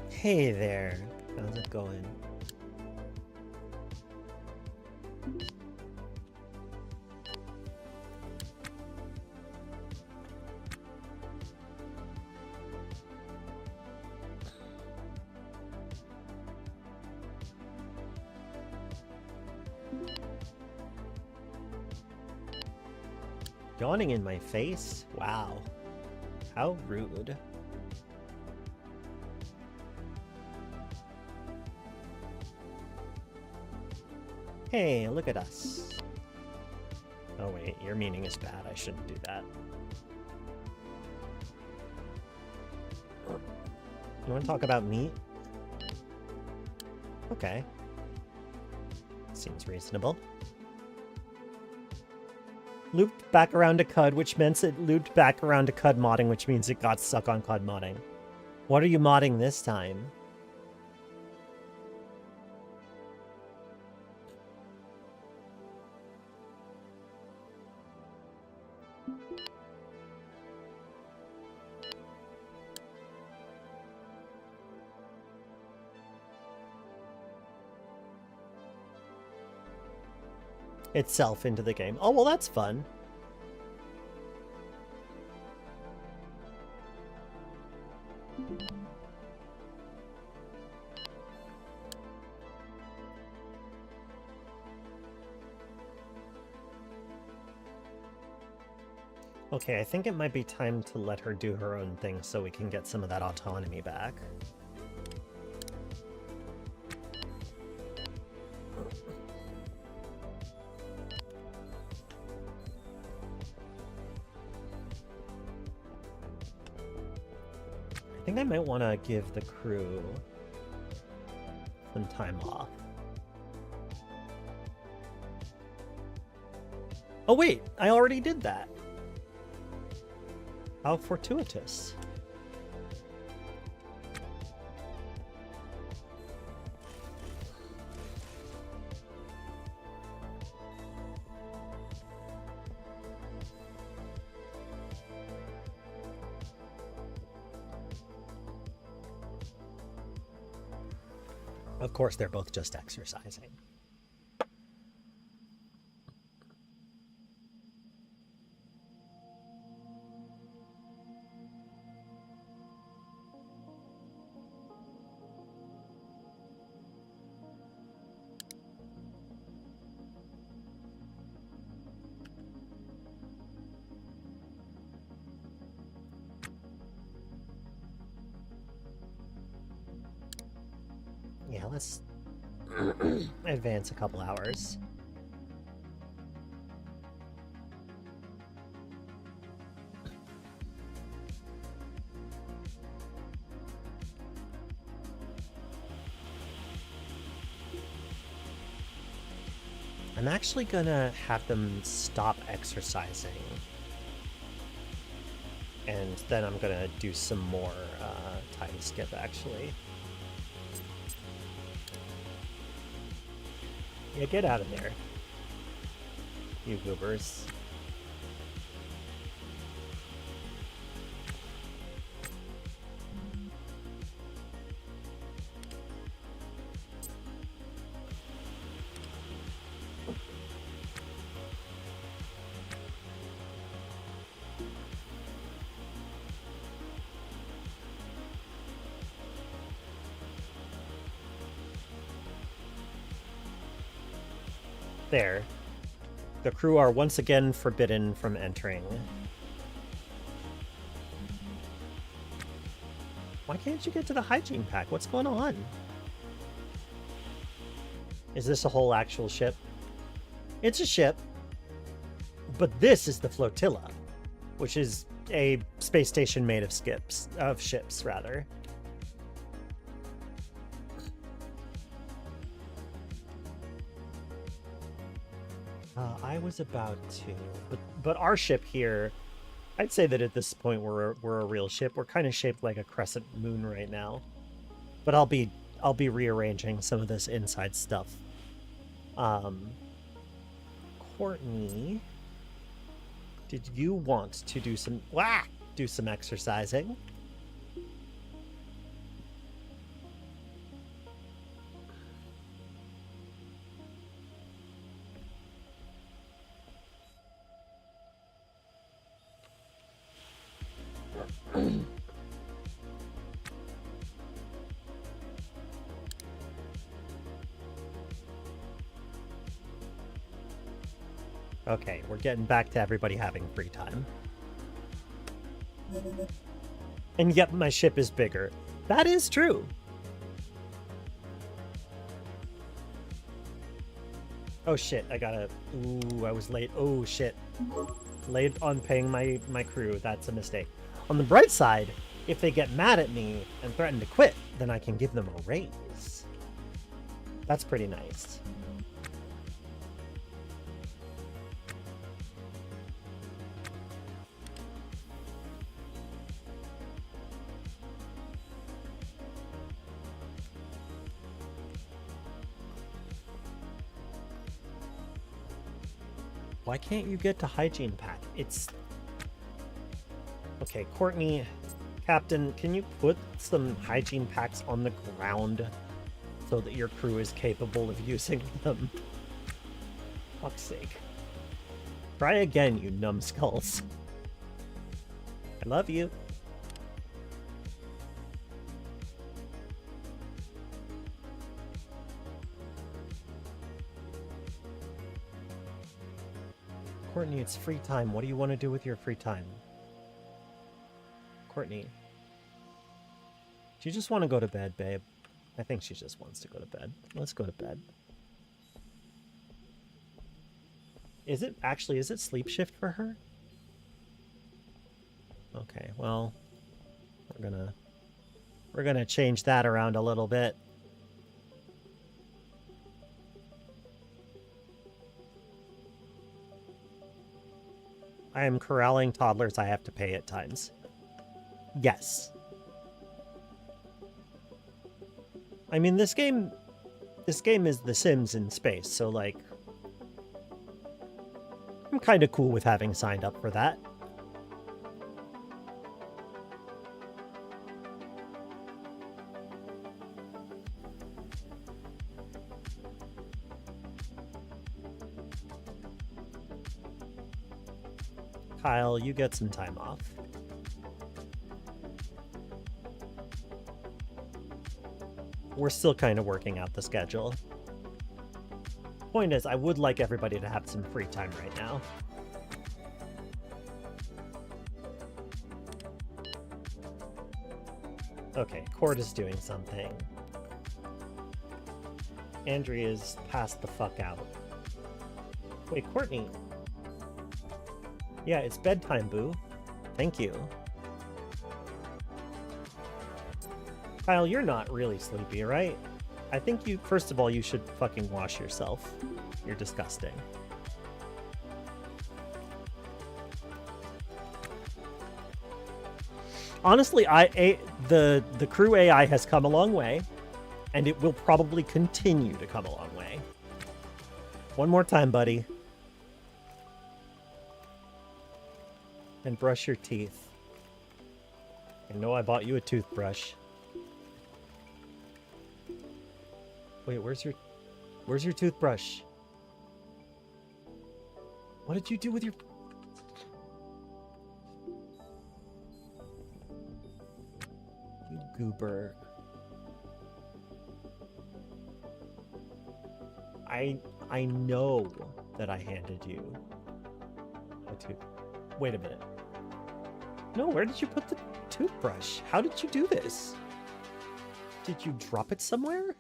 Hey there. How's it going? Yawning in my face? Wow. How rude. Hey, look at us. Oh wait, your meaning is bad. I shouldn't do that. You want to talk about meat? Okay. Seems reasonable. Looped back around to CUD, which meant it looped back around to CUD modding, which means it got stuck on CUD modding. What are you modding this time? Itself into the game. Oh, well, that's fun. Okay, I think it might be time to let her do her own thing so we can get some of that autonomy back. I think I might want to give the crew some time off. Oh wait, I already did that. How fortuitous. Of course, they're both just exercising. Yeah, let's advance a couple hours. I'm actually gonna have them stop exercising. And then I'm gonna do some more time skip, actually. Yeah, get out of there, you goobers. There. The crew are once again forbidden from entering. Why can't you get to the hygiene pack? What's going on? Is this a whole actual ship? It's a ship. But this is the flotilla, which is a space station made of ships, rather. I was about to, but our ship here, I'd say that at this point we're a real ship. We're kind of shaped like a crescent moon right now, but I'll be rearranging some of this inside stuff. Courtney, did you want to do some exercising? Okay, we're getting back to everybody having free time. And yep, my ship is bigger. That is true. Oh shit, ooh, I was late. Oh shit. Late on paying my crew. That's a mistake. On the bright side, if they get mad at me and threaten to quit, then I can give them a raise. That's pretty nice. Why can't you get to hygiene pack? It's... Okay, Courtney, Captain, can you put some hygiene packs on the ground so that your crew is capable of using them? Fuck's sake. Try again, you numbskulls. I love you. Courtney, it's free time. What do you want to do with your free time? Courtney. Do you just want to go to bed, babe? I think she just wants to go to bed. Let's go to bed. Is it sleep shift for her? Okay, well, we're gonna change that around a little bit. I am corralling toddlers I have to pay at times. Yes. I mean, this game is The Sims in space, so, like, I'm kind of cool with having signed up for that. Kyle, you get some time off. We're still kind of working out the schedule. Point is, I would like everybody to have some free time right now. Okay, Court is doing something. Andrea's passed the fuck out. Wait, Courtney. Yeah, it's bedtime, boo. Thank you. Kyle, you're not really sleepy, right? I think you, first of all, you should fucking wash yourself. You're disgusting. Honestly, the crew AI has come a long way, and it will probably continue to come a long way. One more time, buddy. And brush your teeth. I know I bought you a toothbrush. Wait, where's your toothbrush? What did you do with your... You goober. I know that I handed you a tooth. Wait a minute. No, where did you put the toothbrush? How did you do this? Did you drop it somewhere?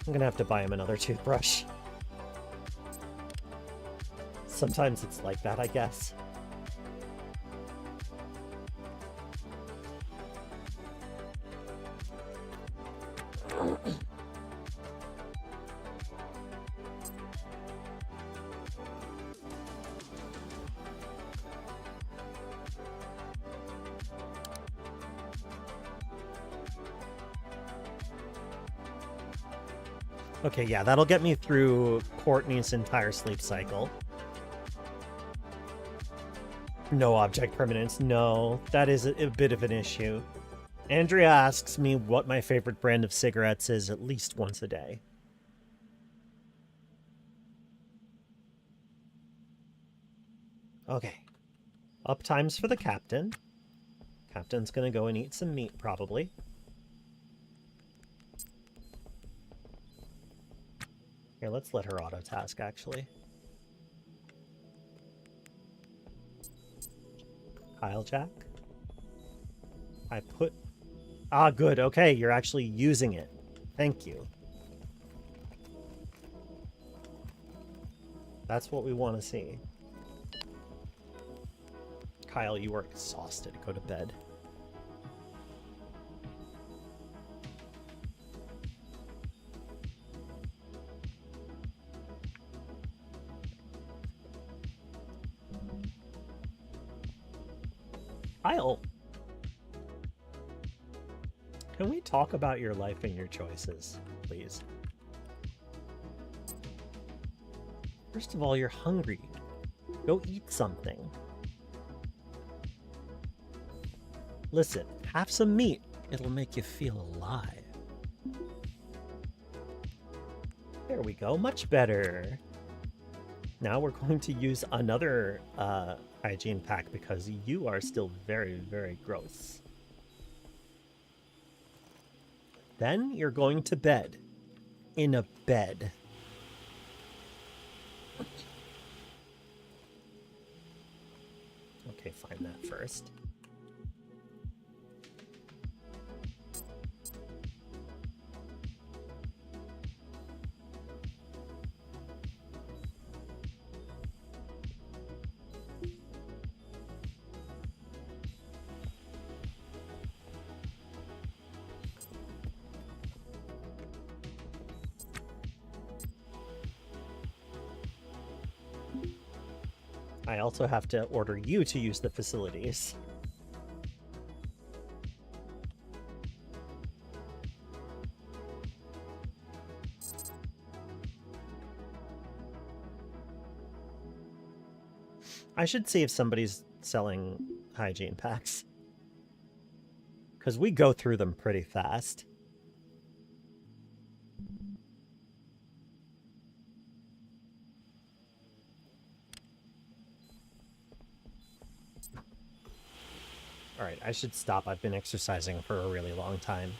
I'm gonna have to buy him another toothbrush. Sometimes it's like that, I guess. Okay, yeah, that'll get me through Courtney's entire sleep cycle. No object permanence, no. That is a bit of an issue. Andrea asks me what my favorite brand of cigarettes is at least once a day. Okay. Up times for the captain. Captain's gonna go and eat some meat, probably. Here, let's let her auto-task, actually. Kyle Jack. I put... Ah, good. Okay, you're actually using it. Thank you. That's what we want to see. Kyle, you are exhausted. Go to bed. Kyle, can we talk about your life and your choices, please? First of all, you're hungry. Go eat something. Listen, have some meat. It'll make you feel alive. There we go, much better. Now we're going to use another hygiene pack because you are still very, very gross. Then you're going to bed. In a bed. Okay, find that first. I also have to order you to use the facilities. I should see if somebody's selling hygiene packs, because we go through them pretty fast. Alright, I should stop. I've been exercising for a really long time.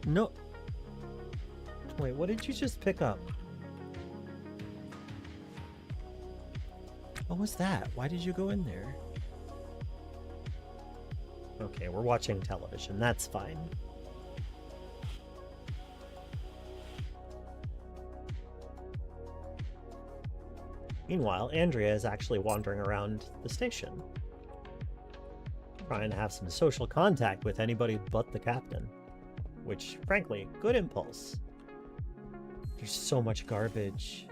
No. Wait, what did you just pick up? What was that? Why did you go in there? Okay, we're watching television. That's fine. Meanwhile, Andrea is actually wandering around the station, trying to have some social contact with anybody but the captain. Which, frankly, good impulse. There's so much garbage.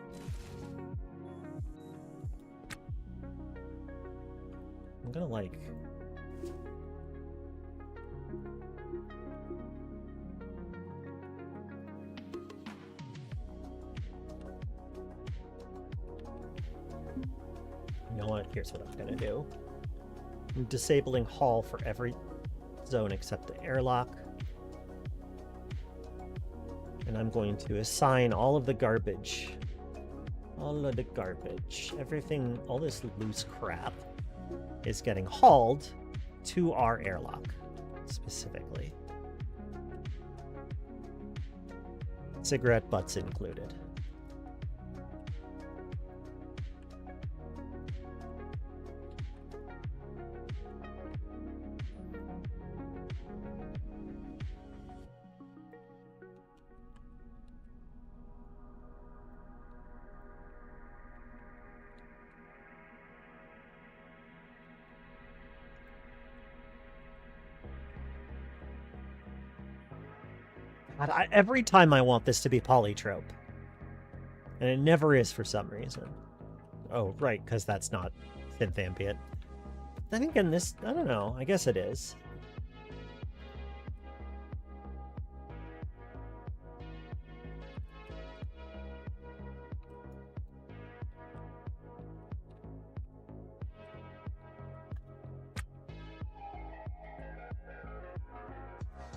I'm gonna, like... You know what? Here's what I'm gonna do. I'm disabling Hall for every zone except the airlock. And I'm going to assign all of the garbage. All of the garbage. Everything, all this loose crap is getting hauled to our airlock, specifically. Cigarette butts included. God, every time I want this to be polytrope. And it never is for some reason. Oh, right, because that's not synth ambient. Then again, this, I don't know, I guess it is.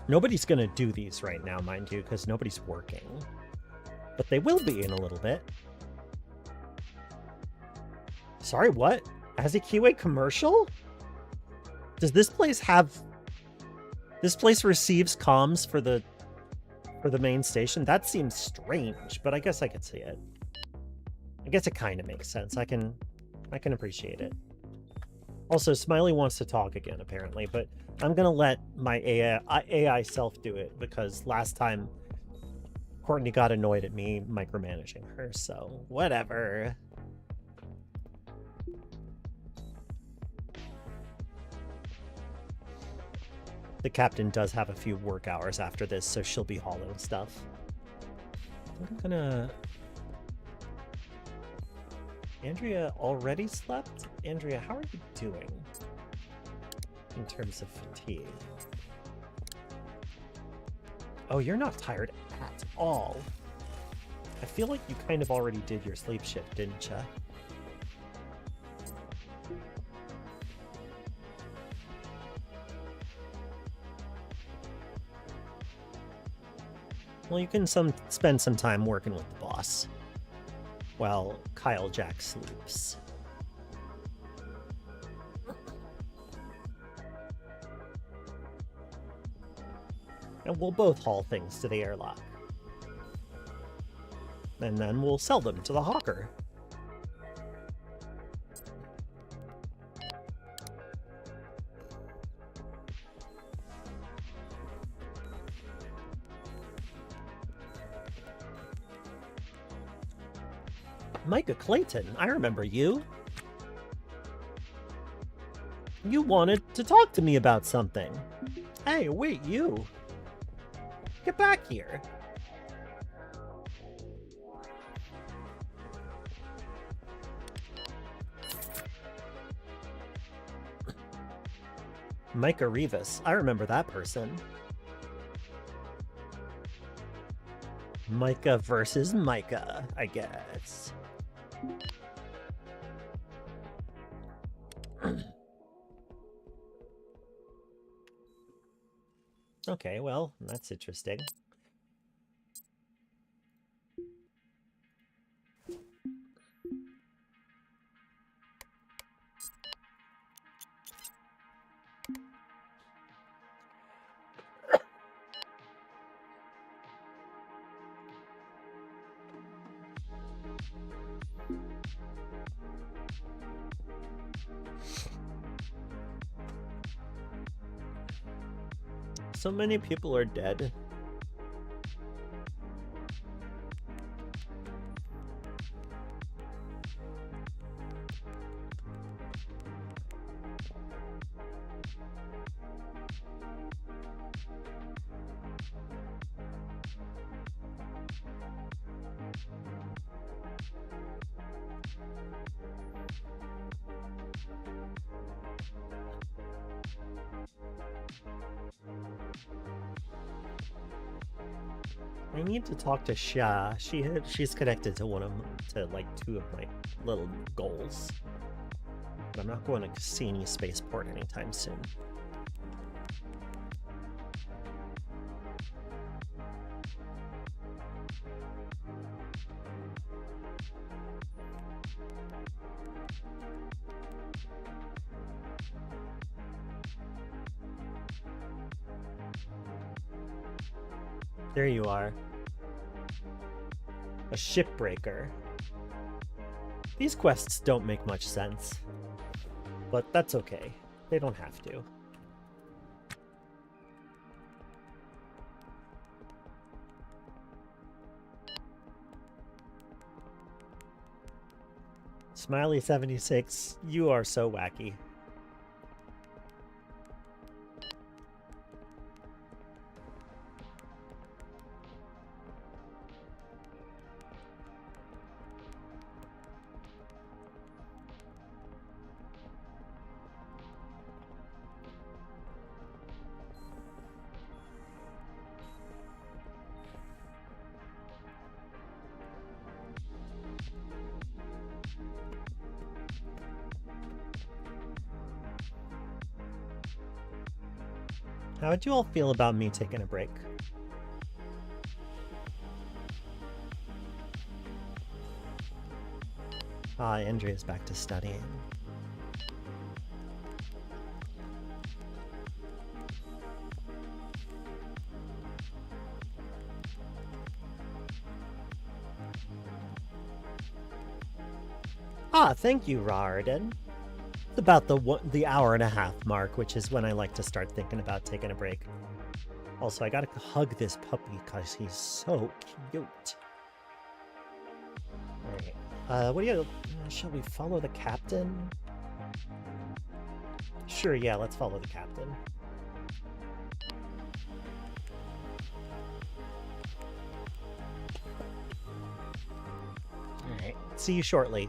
Nobody's going to do these right now, mind you, because nobody's working. But they will be in a little bit. Sorry, what? As a QA commercial? Does this place have... This place receives comms for the main station? That seems strange, but I guess I could see it. I guess it kind of makes sense. I can appreciate it. Also, Smiley wants to talk again, apparently, but I'm going to let my AI self do it, because last time Courtney got annoyed at me micromanaging her, so whatever. The captain does have a few work hours after this, so she'll be hauling stuff. I'm gonna... Andrea already slept? Andrea, how are you doing in terms of fatigue? Oh, you're not tired at all. I feel like you kind of already did your sleep shift, didn't you? Well, you can spend some time working with the boss while Kyle Jack sleeps. And we'll both haul things to the airlock. And then we'll sell them to the hawker. Micah Clayton, I remember you. You wanted to talk to me about something. Hey, wait, you. Get back here. Micah Rivas, I remember that person. Micah versus Micah, I guess. Okay, well, that's interesting. So many people are dead. I need to talk to Sha. She's connected to like two of my little goals. But I'm not going to see any spaceport anytime soon. There you are. A shipbreaker. These quests don't make much sense. But that's okay. They don't have to. Smiley76, you are so wacky. How would you all feel about me taking a break? Ah, Andrea's back to studying. Ah, thank you, Raarden. It's about the hour and a half mark, which is when I like to start thinking about taking a break. Also, I gotta hug this puppy because he's so cute. Alright. What do you... Shall we follow the captain? Sure, yeah, let's follow the captain. Alright, see you shortly.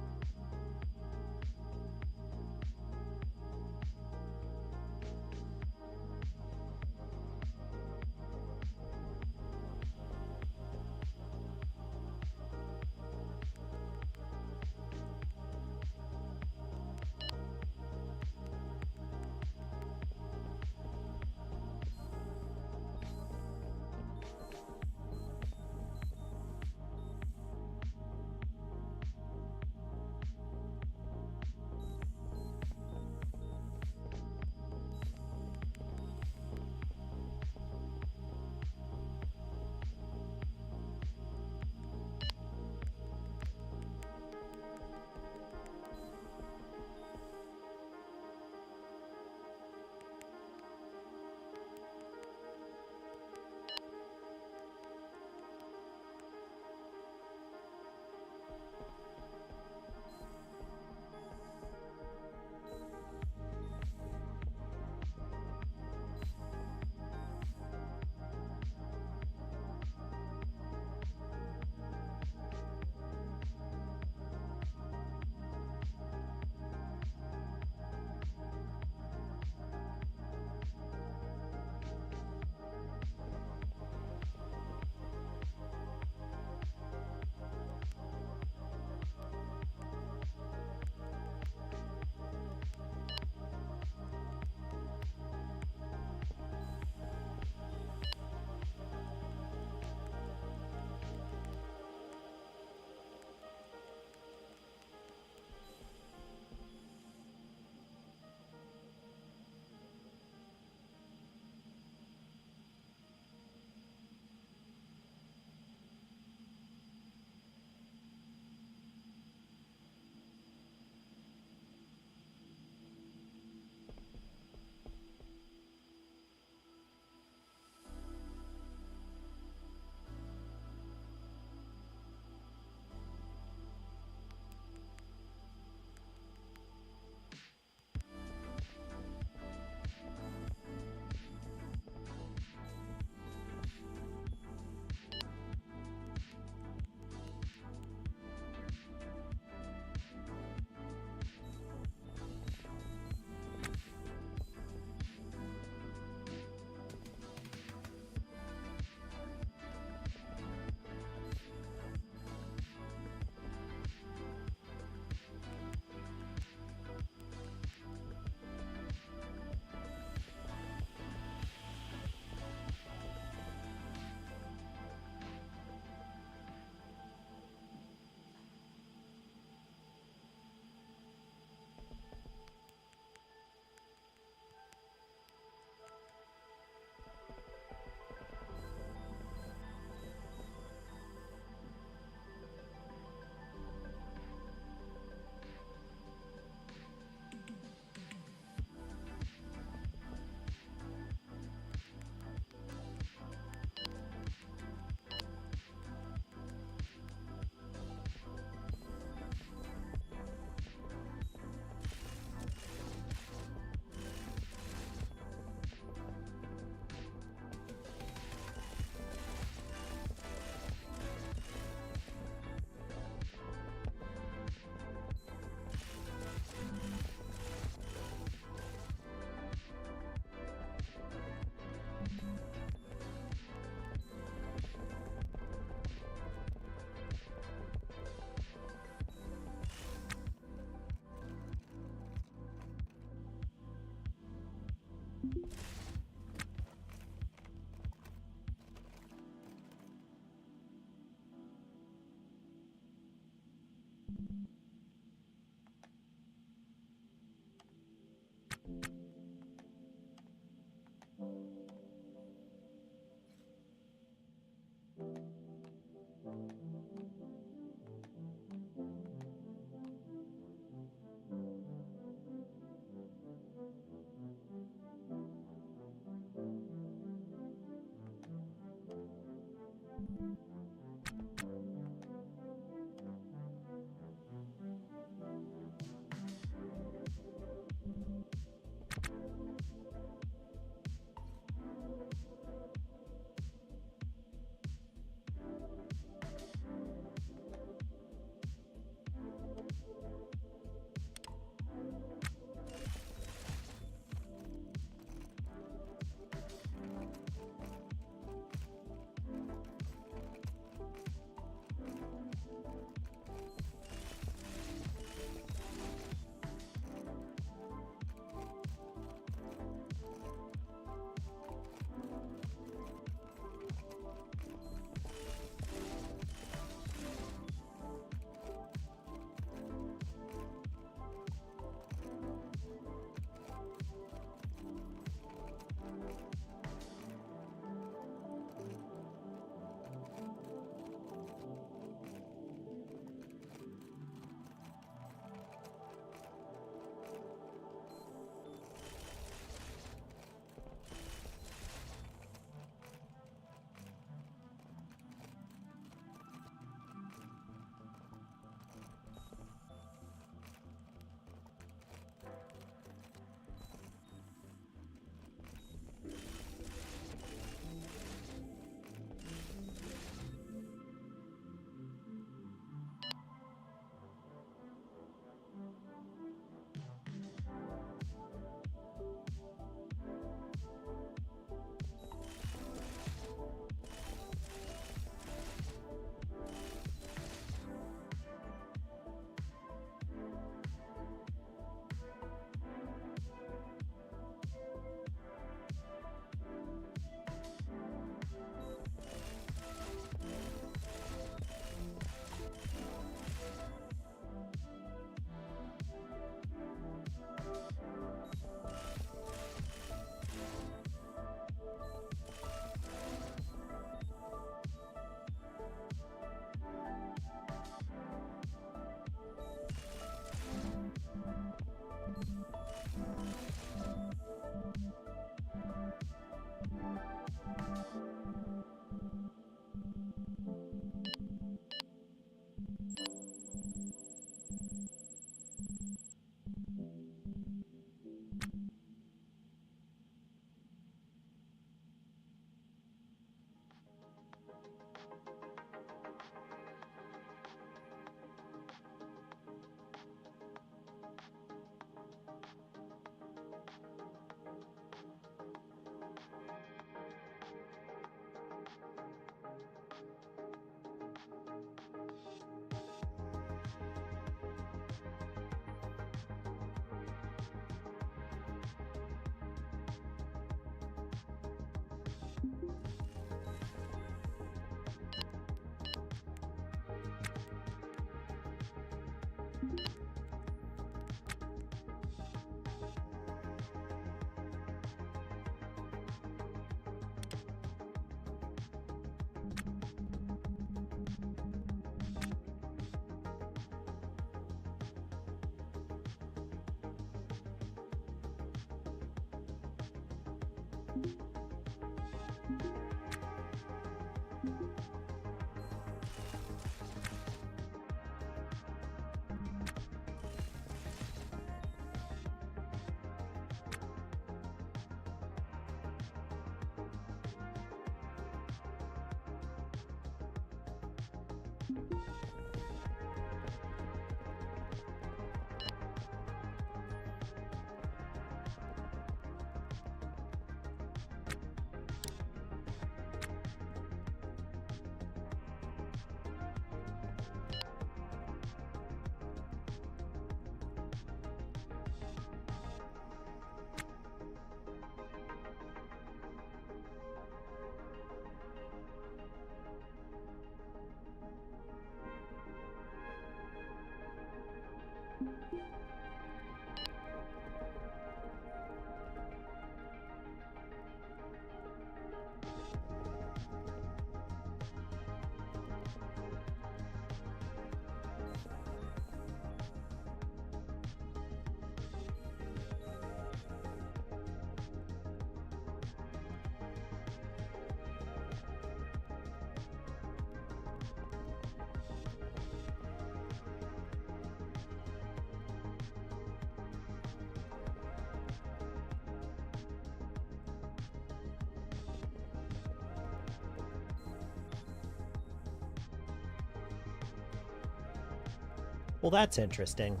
Well, that's interesting.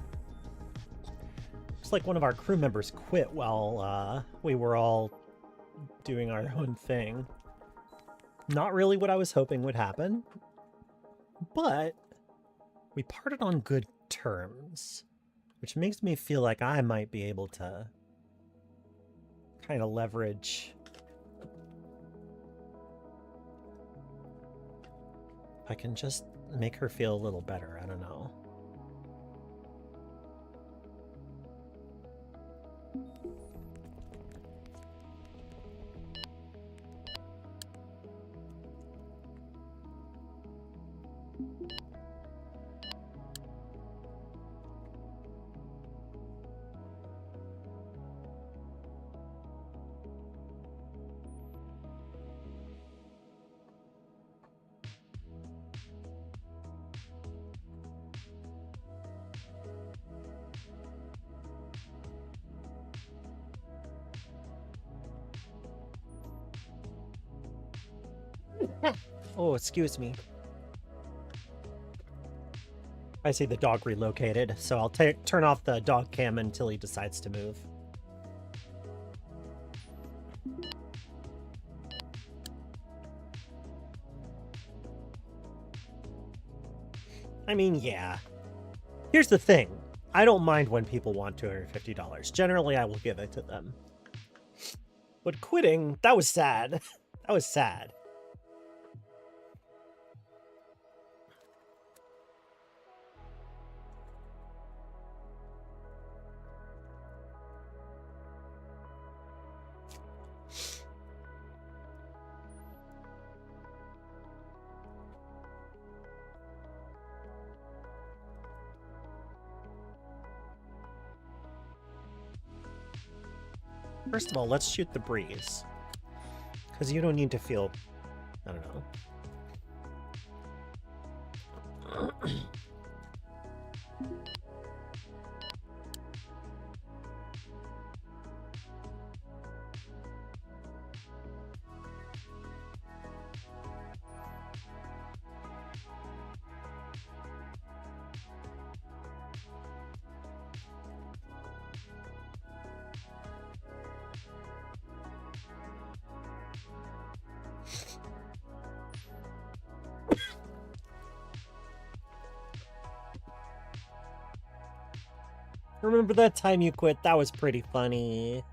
Looks like one of our crew members quit while we were all doing our own thing. Not really what I was hoping would happen, but we parted on good terms, which makes me feel like I might be able to kind of leverage. I can just make her feel a little better. I don't know. Oh, excuse me. I see the dog relocated, so I'll turn off the dog cam until he decides to move. I mean, yeah. Here's the thing. I don't mind when people want $250. Generally, I will give it to them. But quitting, that was sad. That was sad. First of all, let's shoot the breeze. Because you don't need to feel... I don't know. Remember that time you quit? That was pretty funny.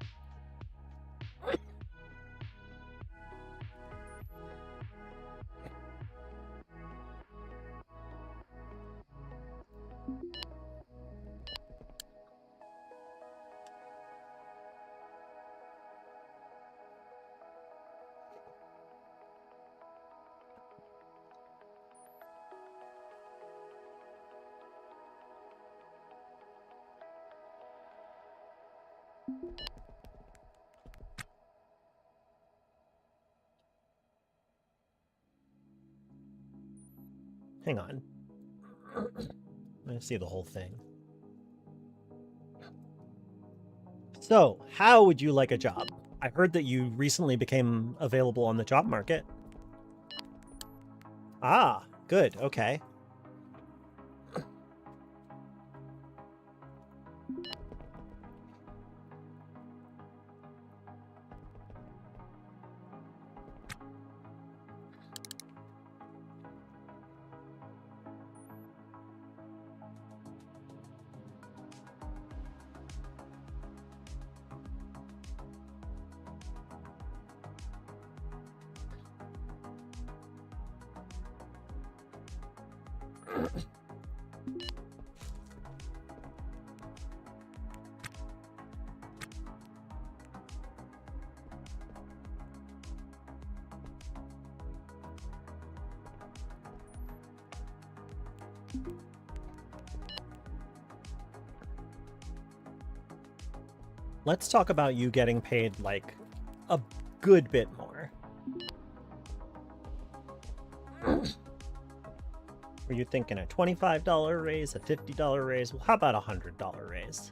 Hang on. I see the whole thing. So, how would you like a job? I heard that you recently became available on the job market. Ah, good, okay. Let's talk about you getting paid, like, a good bit more. Were you thinking a $25 raise, a $50 raise? Well, how about a $100 raise?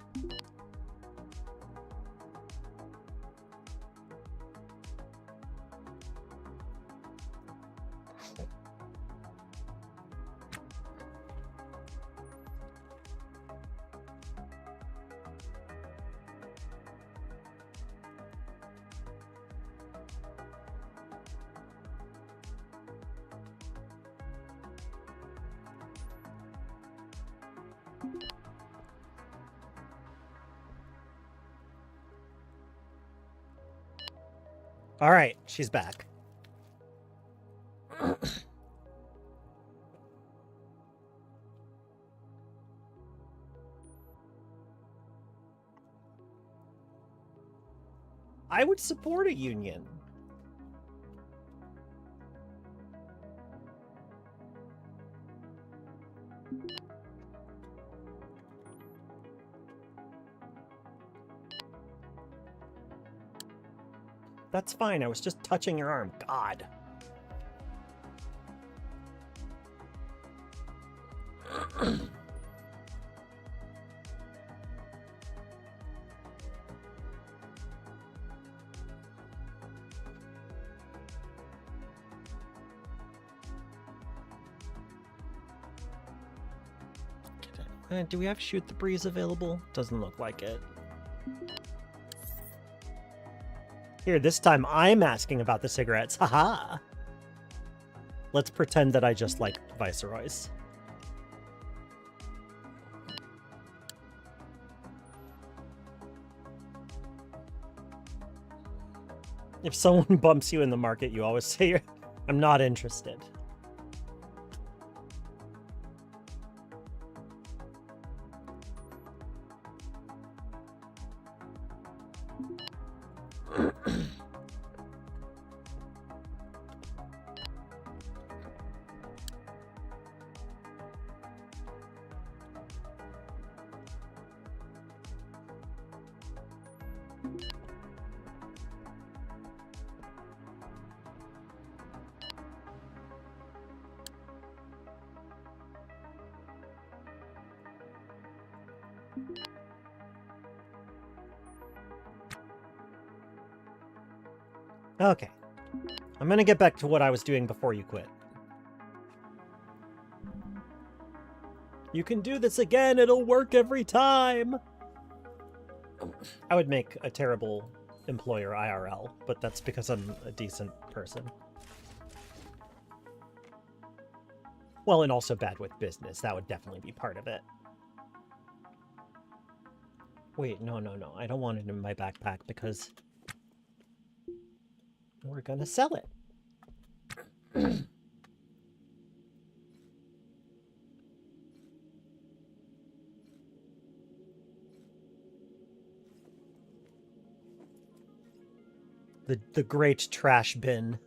All right, she's back. I would support a union. That's fine. I was just touching your arm. God. Do we have Shoot the Breeze available? Doesn't look like it. Here, this time I'm asking about the cigarettes. Haha! Let's pretend that I just like Viceroys. If someone bumps you in the market, you always say, I'm not interested. Okay. I'm gonna get back to what I was doing before you quit. You can do this again, it'll work every time! I would make a terrible employer IRL, but that's because I'm a decent person. Well, and also bad with business. That would definitely be part of it. Wait, no. I don't want it in my backpack because we're gonna sell it. The great trash bin.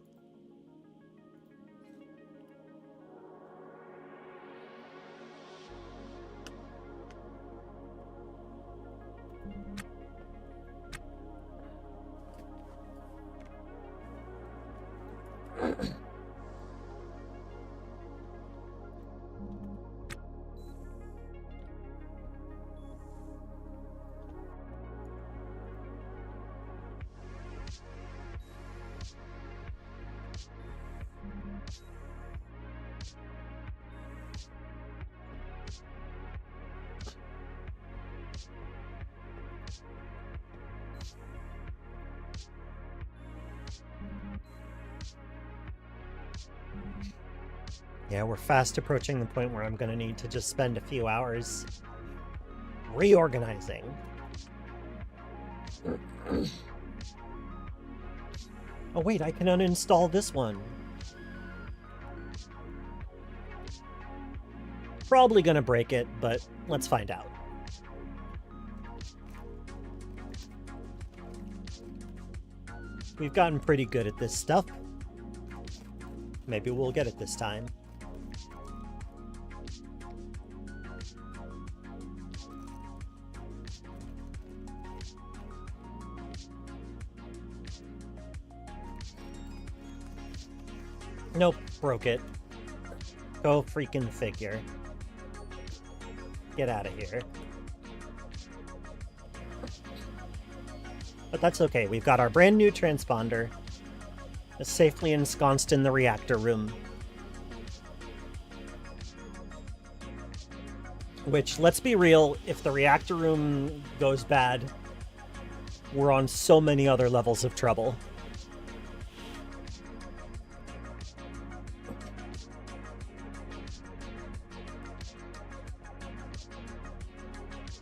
Yeah, we're fast approaching the point where I'm gonna need to just spend a few hours reorganizing. Oh wait, I can uninstall this one. Probably gonna break it, but let's find out. We've gotten pretty good at this stuff. Maybe we'll get it this time. Nope, broke it. Go freaking figure. Get out of here. But that's okay, we've got our brand new transponder safely ensconced in the reactor room. Which, let's be real, if the reactor room goes bad, we're on so many other levels of trouble.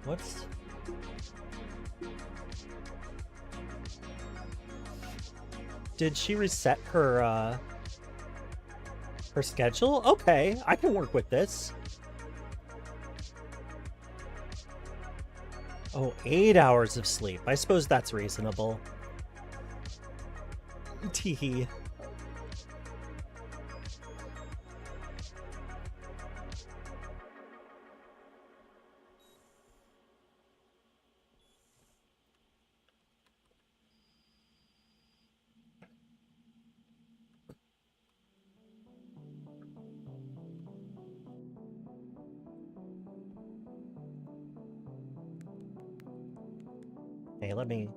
What's... Did she reset her her schedule? Okay, I can work with this. Oh, 8 hours of sleep. I suppose that's reasonable. Teehee. Hey, let me...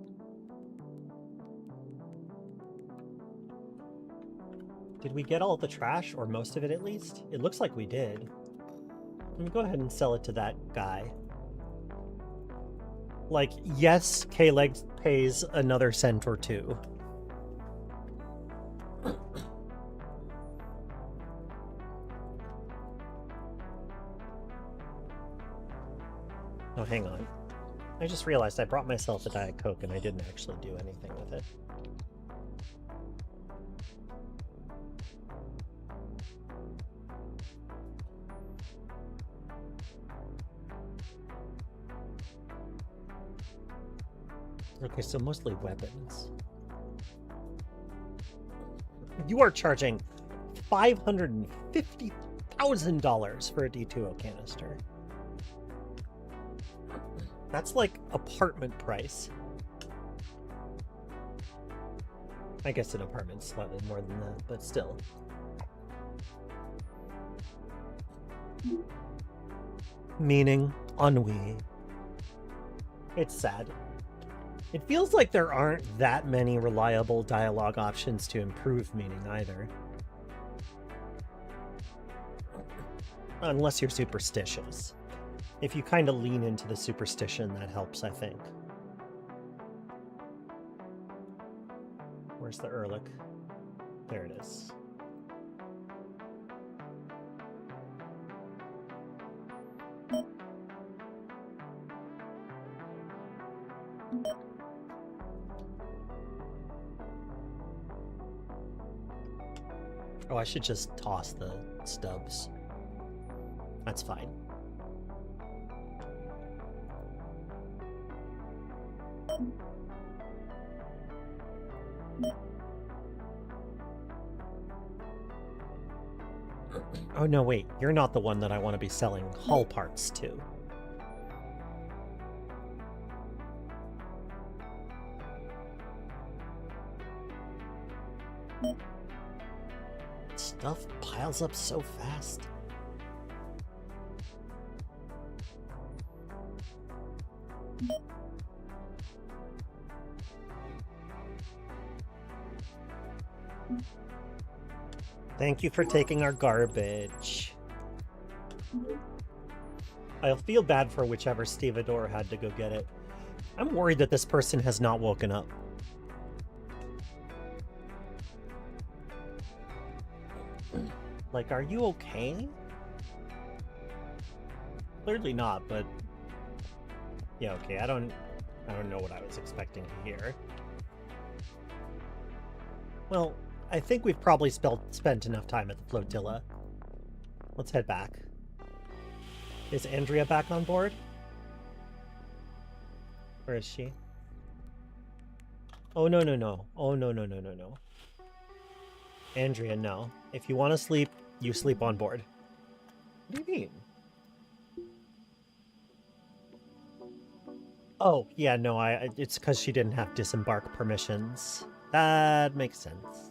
Did we get all the trash, or most of it at least? It looks like we did. Let me go ahead and sell it to that guy. Like, yes, K-Legs pays another cent or two. Oh, hang on. I just realized I brought myself a Diet Coke and I didn't actually do anything with it. Okay, so mostly weapons. You are charging $550,000 for a D2O canister. That's like apartment price. I guess an apartment's slightly more than that, but still. Meaning ennui. It's sad. It feels like there aren't that many reliable dialogue options to improve meaning either. Unless you're superstitious. If you kind of lean into the superstition, that helps, I think. Where's the Ehrlich? There it is. Oh, I should just toss the stubs. That's fine. Oh no, wait, you're not the one that I want to be selling hull parts to. Stuff piles up so fast. Thank you for taking our garbage. I'll feel bad for whichever stevedore had to go get it. I'm worried that this person has not woken up. Like, are you okay? Clearly not, but... Yeah, okay, I don't know what I was expecting to hear. Well, I think we've probably spent enough time at the flotilla. Let's head back. Is Andrea back on board? Where is she? Oh, no, no, no. Oh, no, no, no, no, no. Andrea, no. If you want to sleep, you sleep on board. What do you mean? Oh, yeah, no, it's because she didn't have disembark permissions. That makes sense.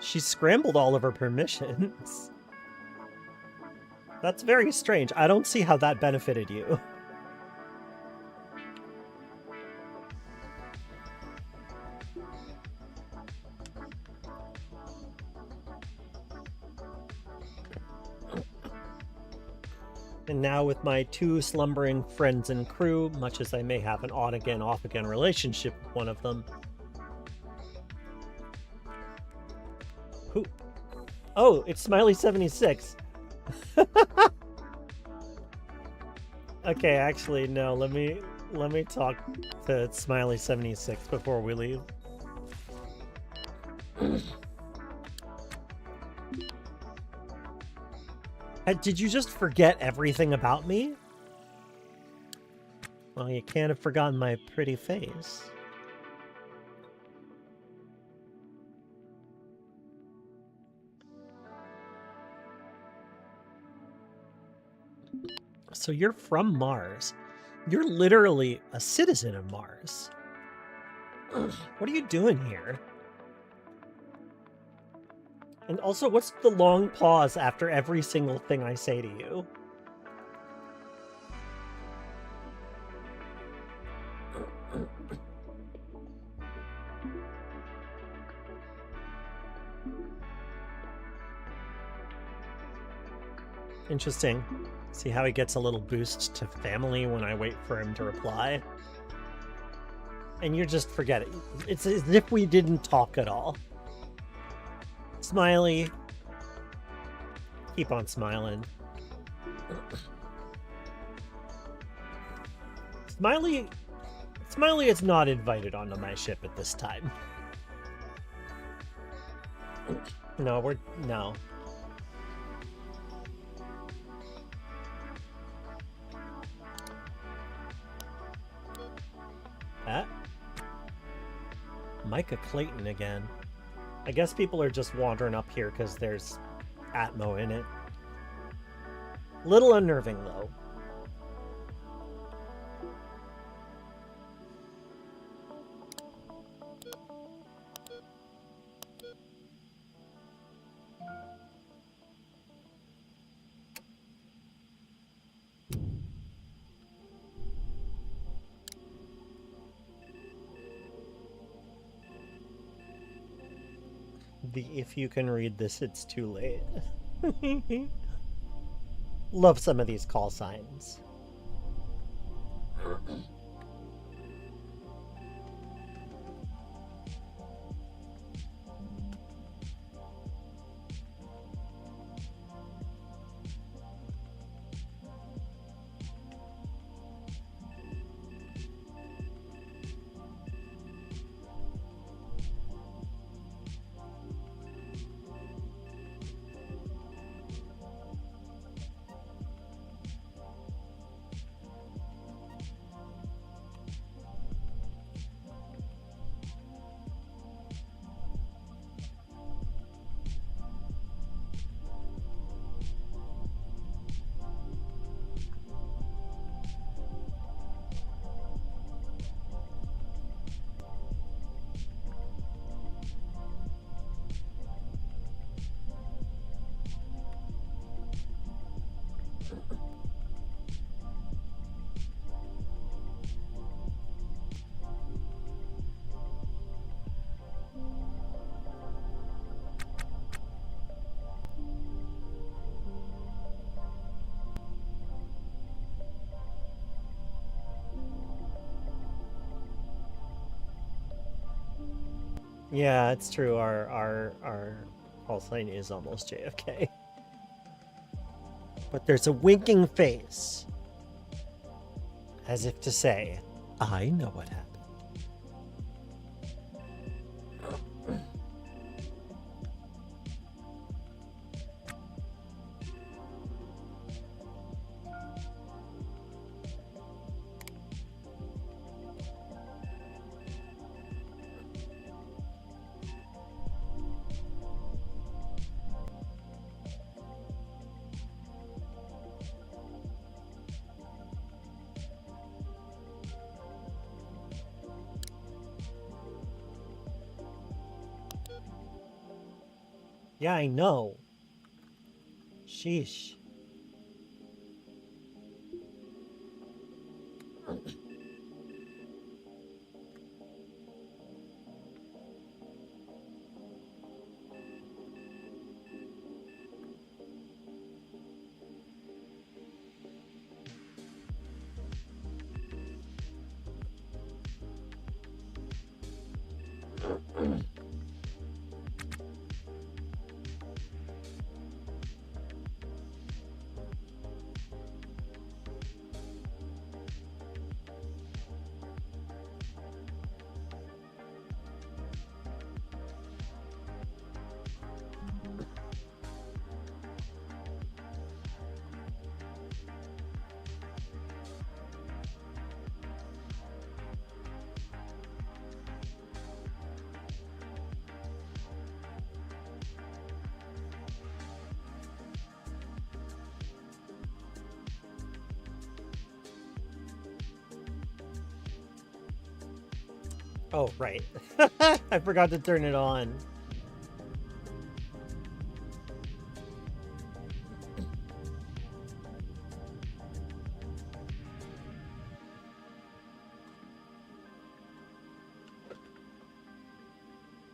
She scrambled all of her permissions. That's very strange. I don't see how that benefited you. And now with my 2 slumbering friends and crew, much as I may have an on-again, off-again relationship with one of them. Who? Oh, it's Smiley76. Okay, actually, no, let me talk to Smiley76 before we leave. Did you just forget everything about me? Well, you can't have forgotten my pretty face. So you're from Mars. You're literally a citizen of Mars. What are you doing here? And also, what's the long pause after every single thing I say to you? Interesting. See how he gets a little boost to family when I wait for him to reply? And you just forget it. It's as if we didn't talk at all. Smiley. Keep on smiling. Smiley is not invited onto my ship at this time. No, no. Micah Clayton again. I guess people are just wandering up here because there's Atmo in it. Little unnerving, though. If you can read this, it's too late. Love some of these call signs. Yeah, it's true. Our call sign is almost JFK. But there's a winking face. As if to say, I know what happened. Yeah, I know. Sheesh. Oh, right. I forgot to turn it on.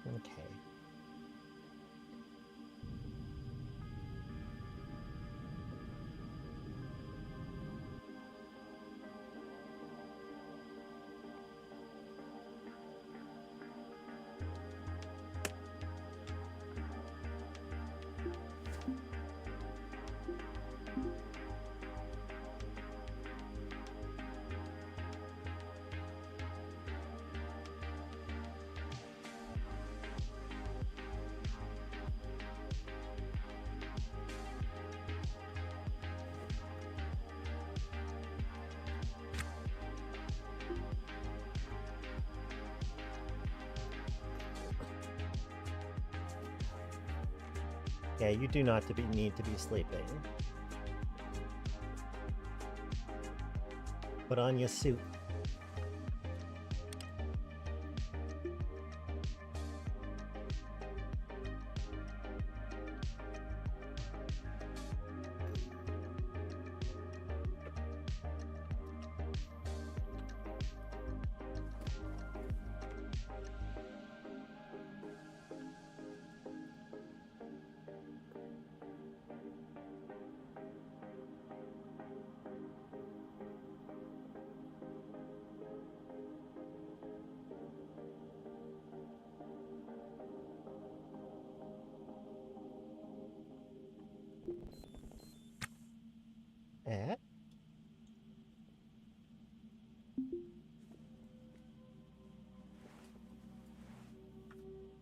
Okay. Yeah, you do not need to be sleeping. Put on your suit. Eh?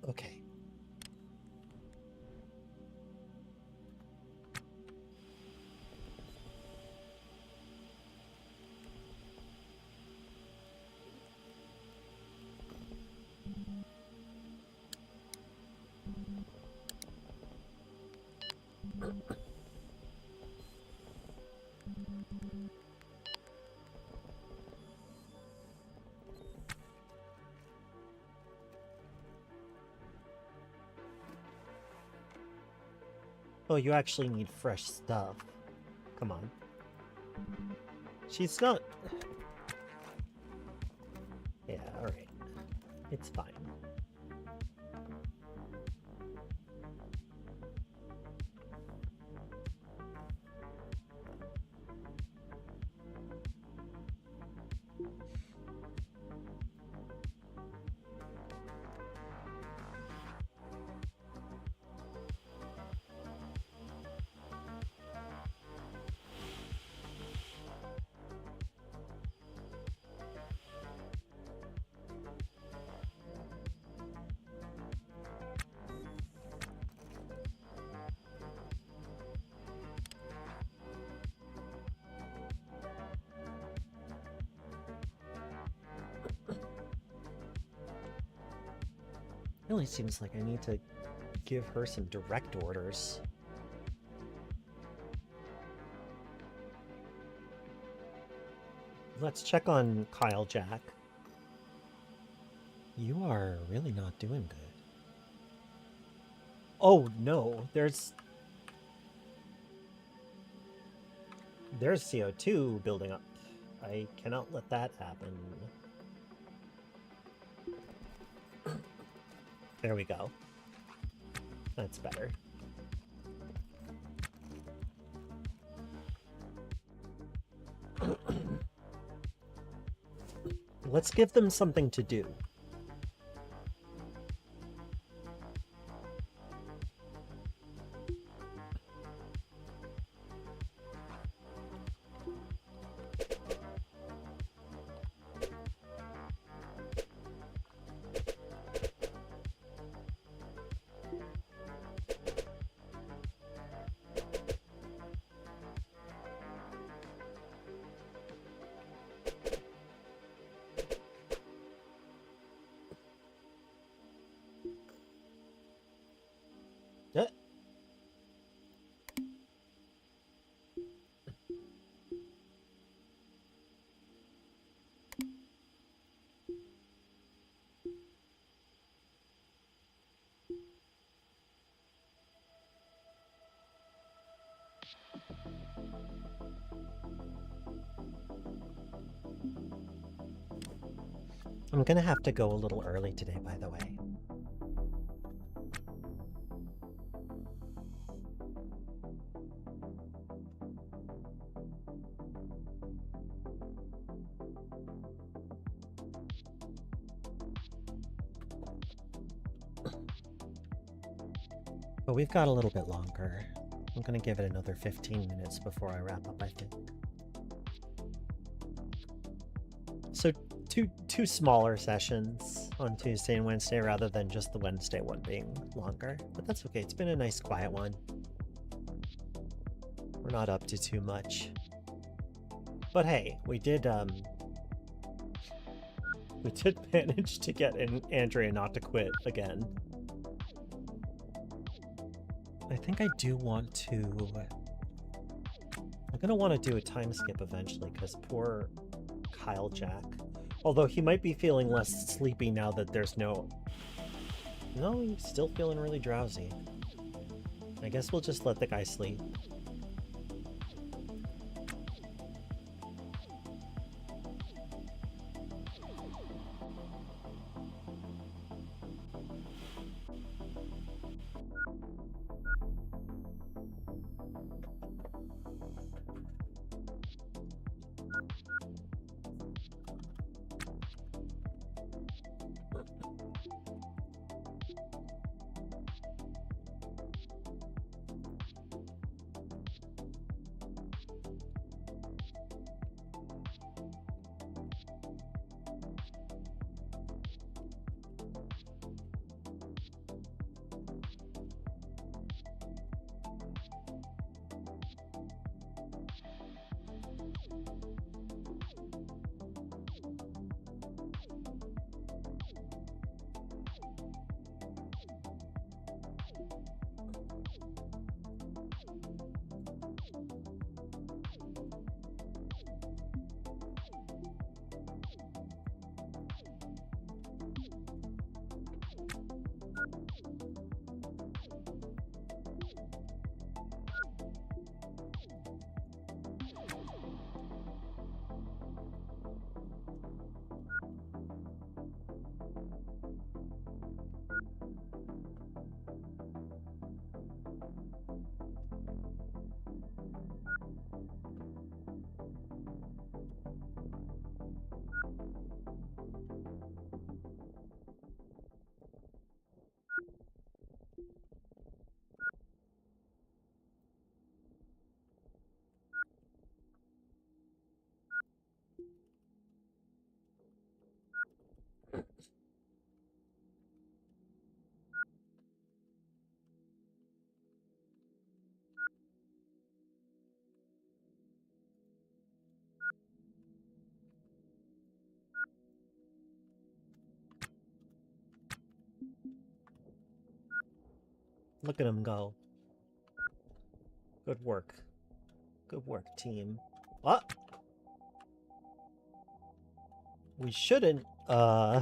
Okay. Oh, you actually need fresh stuff. Come on. She's not... Yeah, alright. It's fine. Really seems like I need to give her some direct orders. Let's check on Kyle Jack. You are really not doing good. Oh no, there's CO2 building up. I cannot let that happen. There we go. That's better. Let's give them something to do. I'm gonna have to go a little early today, by the way. But we've got a little bit longer. I'm gonna give it another 15 minutes before I wrap up, I think. So two smaller sessions on Tuesday and Wednesday rather than just the Wednesday one being longer. But that's okay, it's been a nice quiet one. We're not up to too much. But hey, we did manage to get Andrea not to quit again. I think I do want to... I'm gonna want to do a time skip eventually, because poor Kyle Jack. Although he might be feeling less sleepy now that there's no... No, he's still feeling really drowsy. I guess we'll just let the guy sleep. Look at him go. Good work. Good work, team. What? We shouldn't, Uh-oh.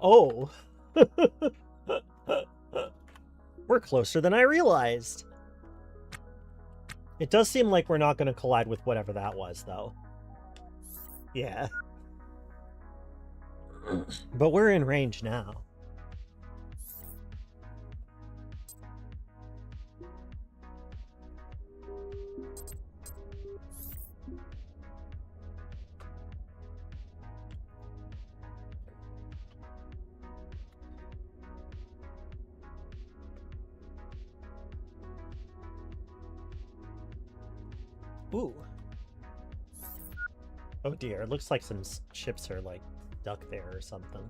Oh! We're closer than I realized. It does seem like we're not going to collide with whatever that was, though. Yeah. But we're in range now. Ooh. Oh dear, it looks like some ships are like stuck there or something.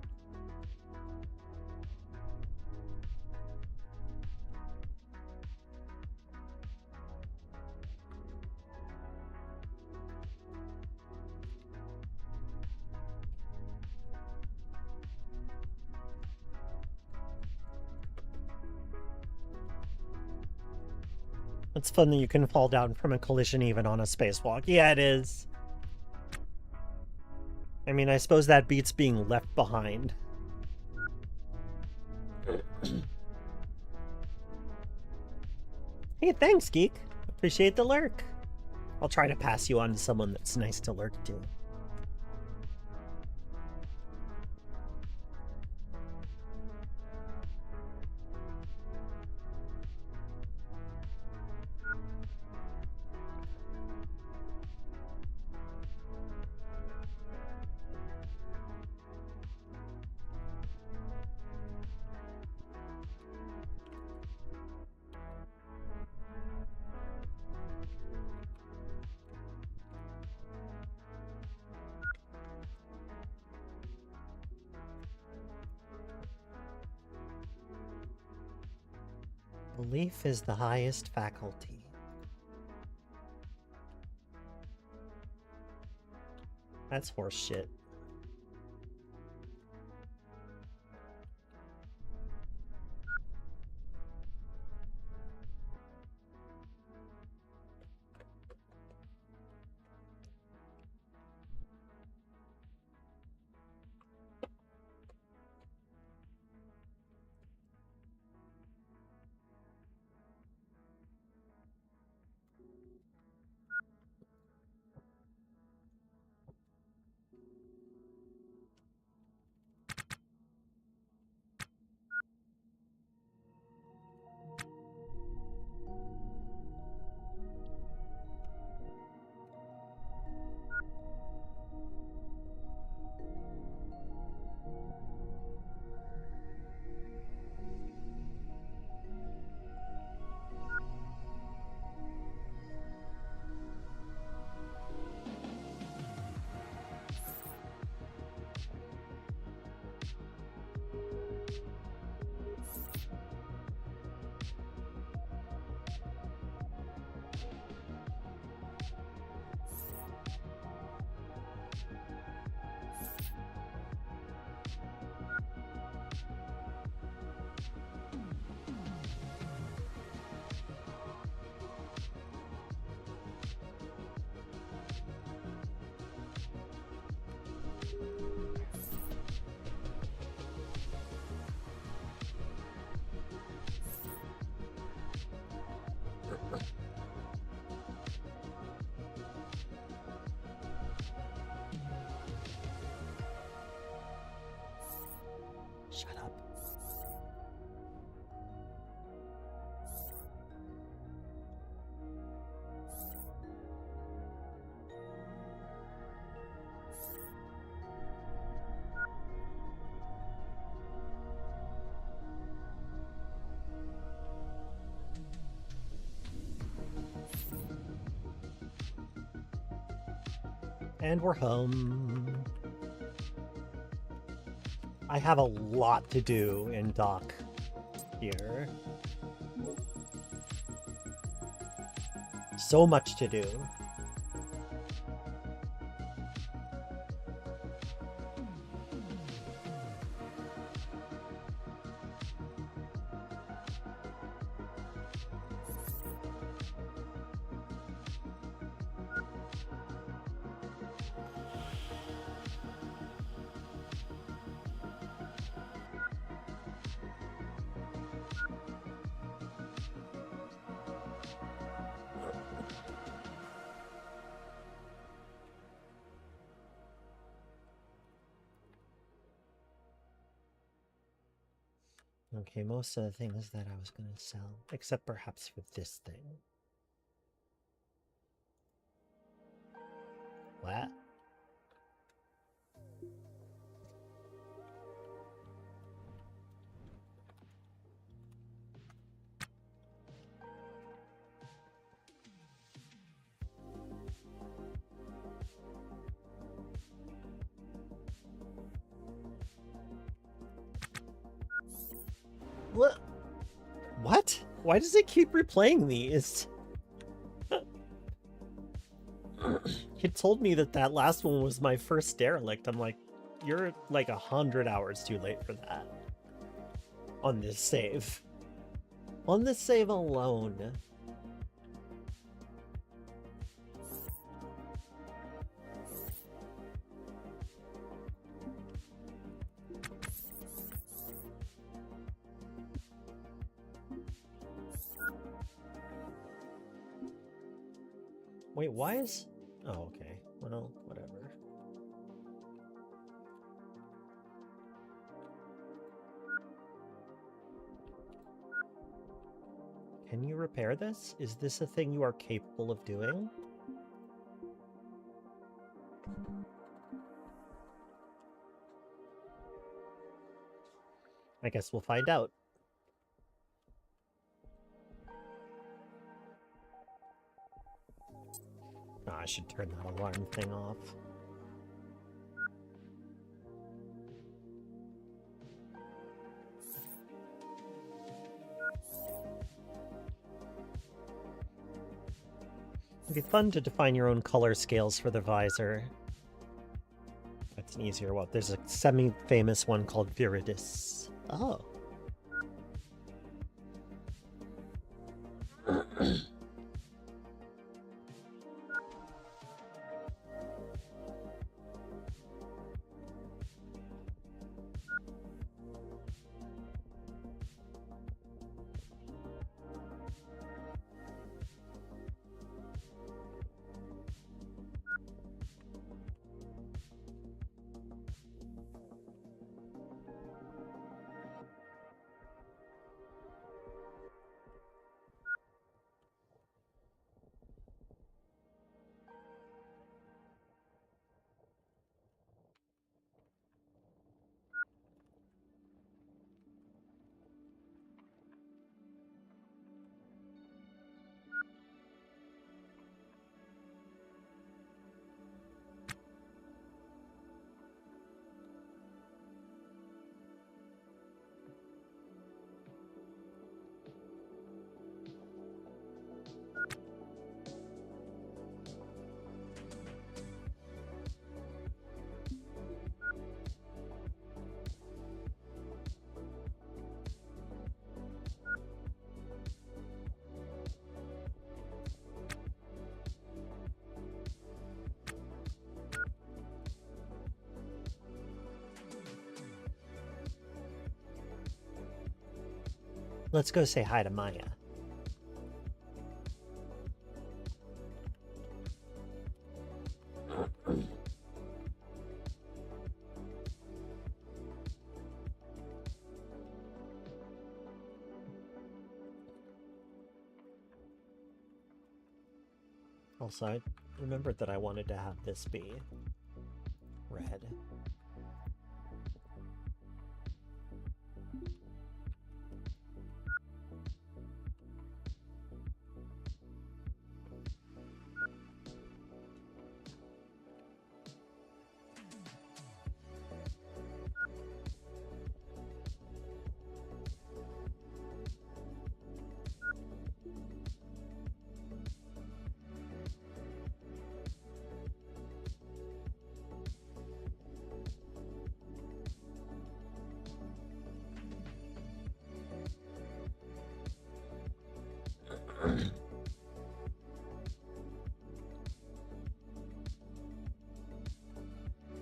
It's fun that you can fall down from a collision even on a spacewalk. Yeah, it is. I mean, I suppose that beats being left behind. Hey, thanks, Geek. Appreciate the lurk. I'll try to pass you on to someone that's nice to lurk to. Belief is the highest faculty. That's horse shit. Shut up. And we're home. I have a lot to do in dock here. So much to do. Okay, most of the things that I was going to sell, except perhaps for this thing. What? What? Why does it keep replaying these? It told me that that last one was my first derelict. I'm like, you're like 100 hours too late for that. On this save. On this save alone. Wait, why is... Oh, okay. Well, whatever. Can you repair this? Is this a thing you are capable of doing? I guess we'll find out. Oh, I should turn that alarm thing off. It'd be fun to define your own color scales for the visor. That's an easier one. There's a semi-famous one called Viridis. Oh. Let's go say hi to Maya. Also, I remembered that I wanted to have this be red.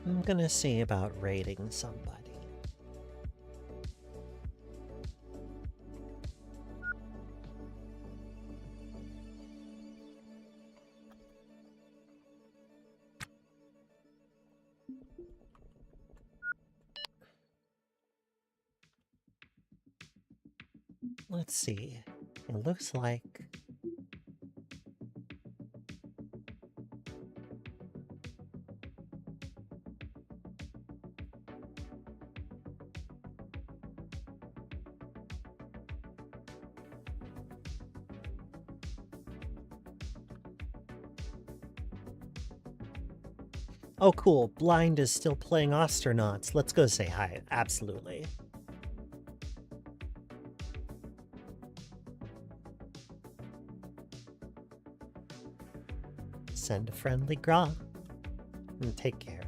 I'm gonna see about raiding somebody. Let's see. It looks like... Oh, cool. Blind is still playing Ostranauts. Let's go say hi. Absolutely. Send a friendly Gra. And take care.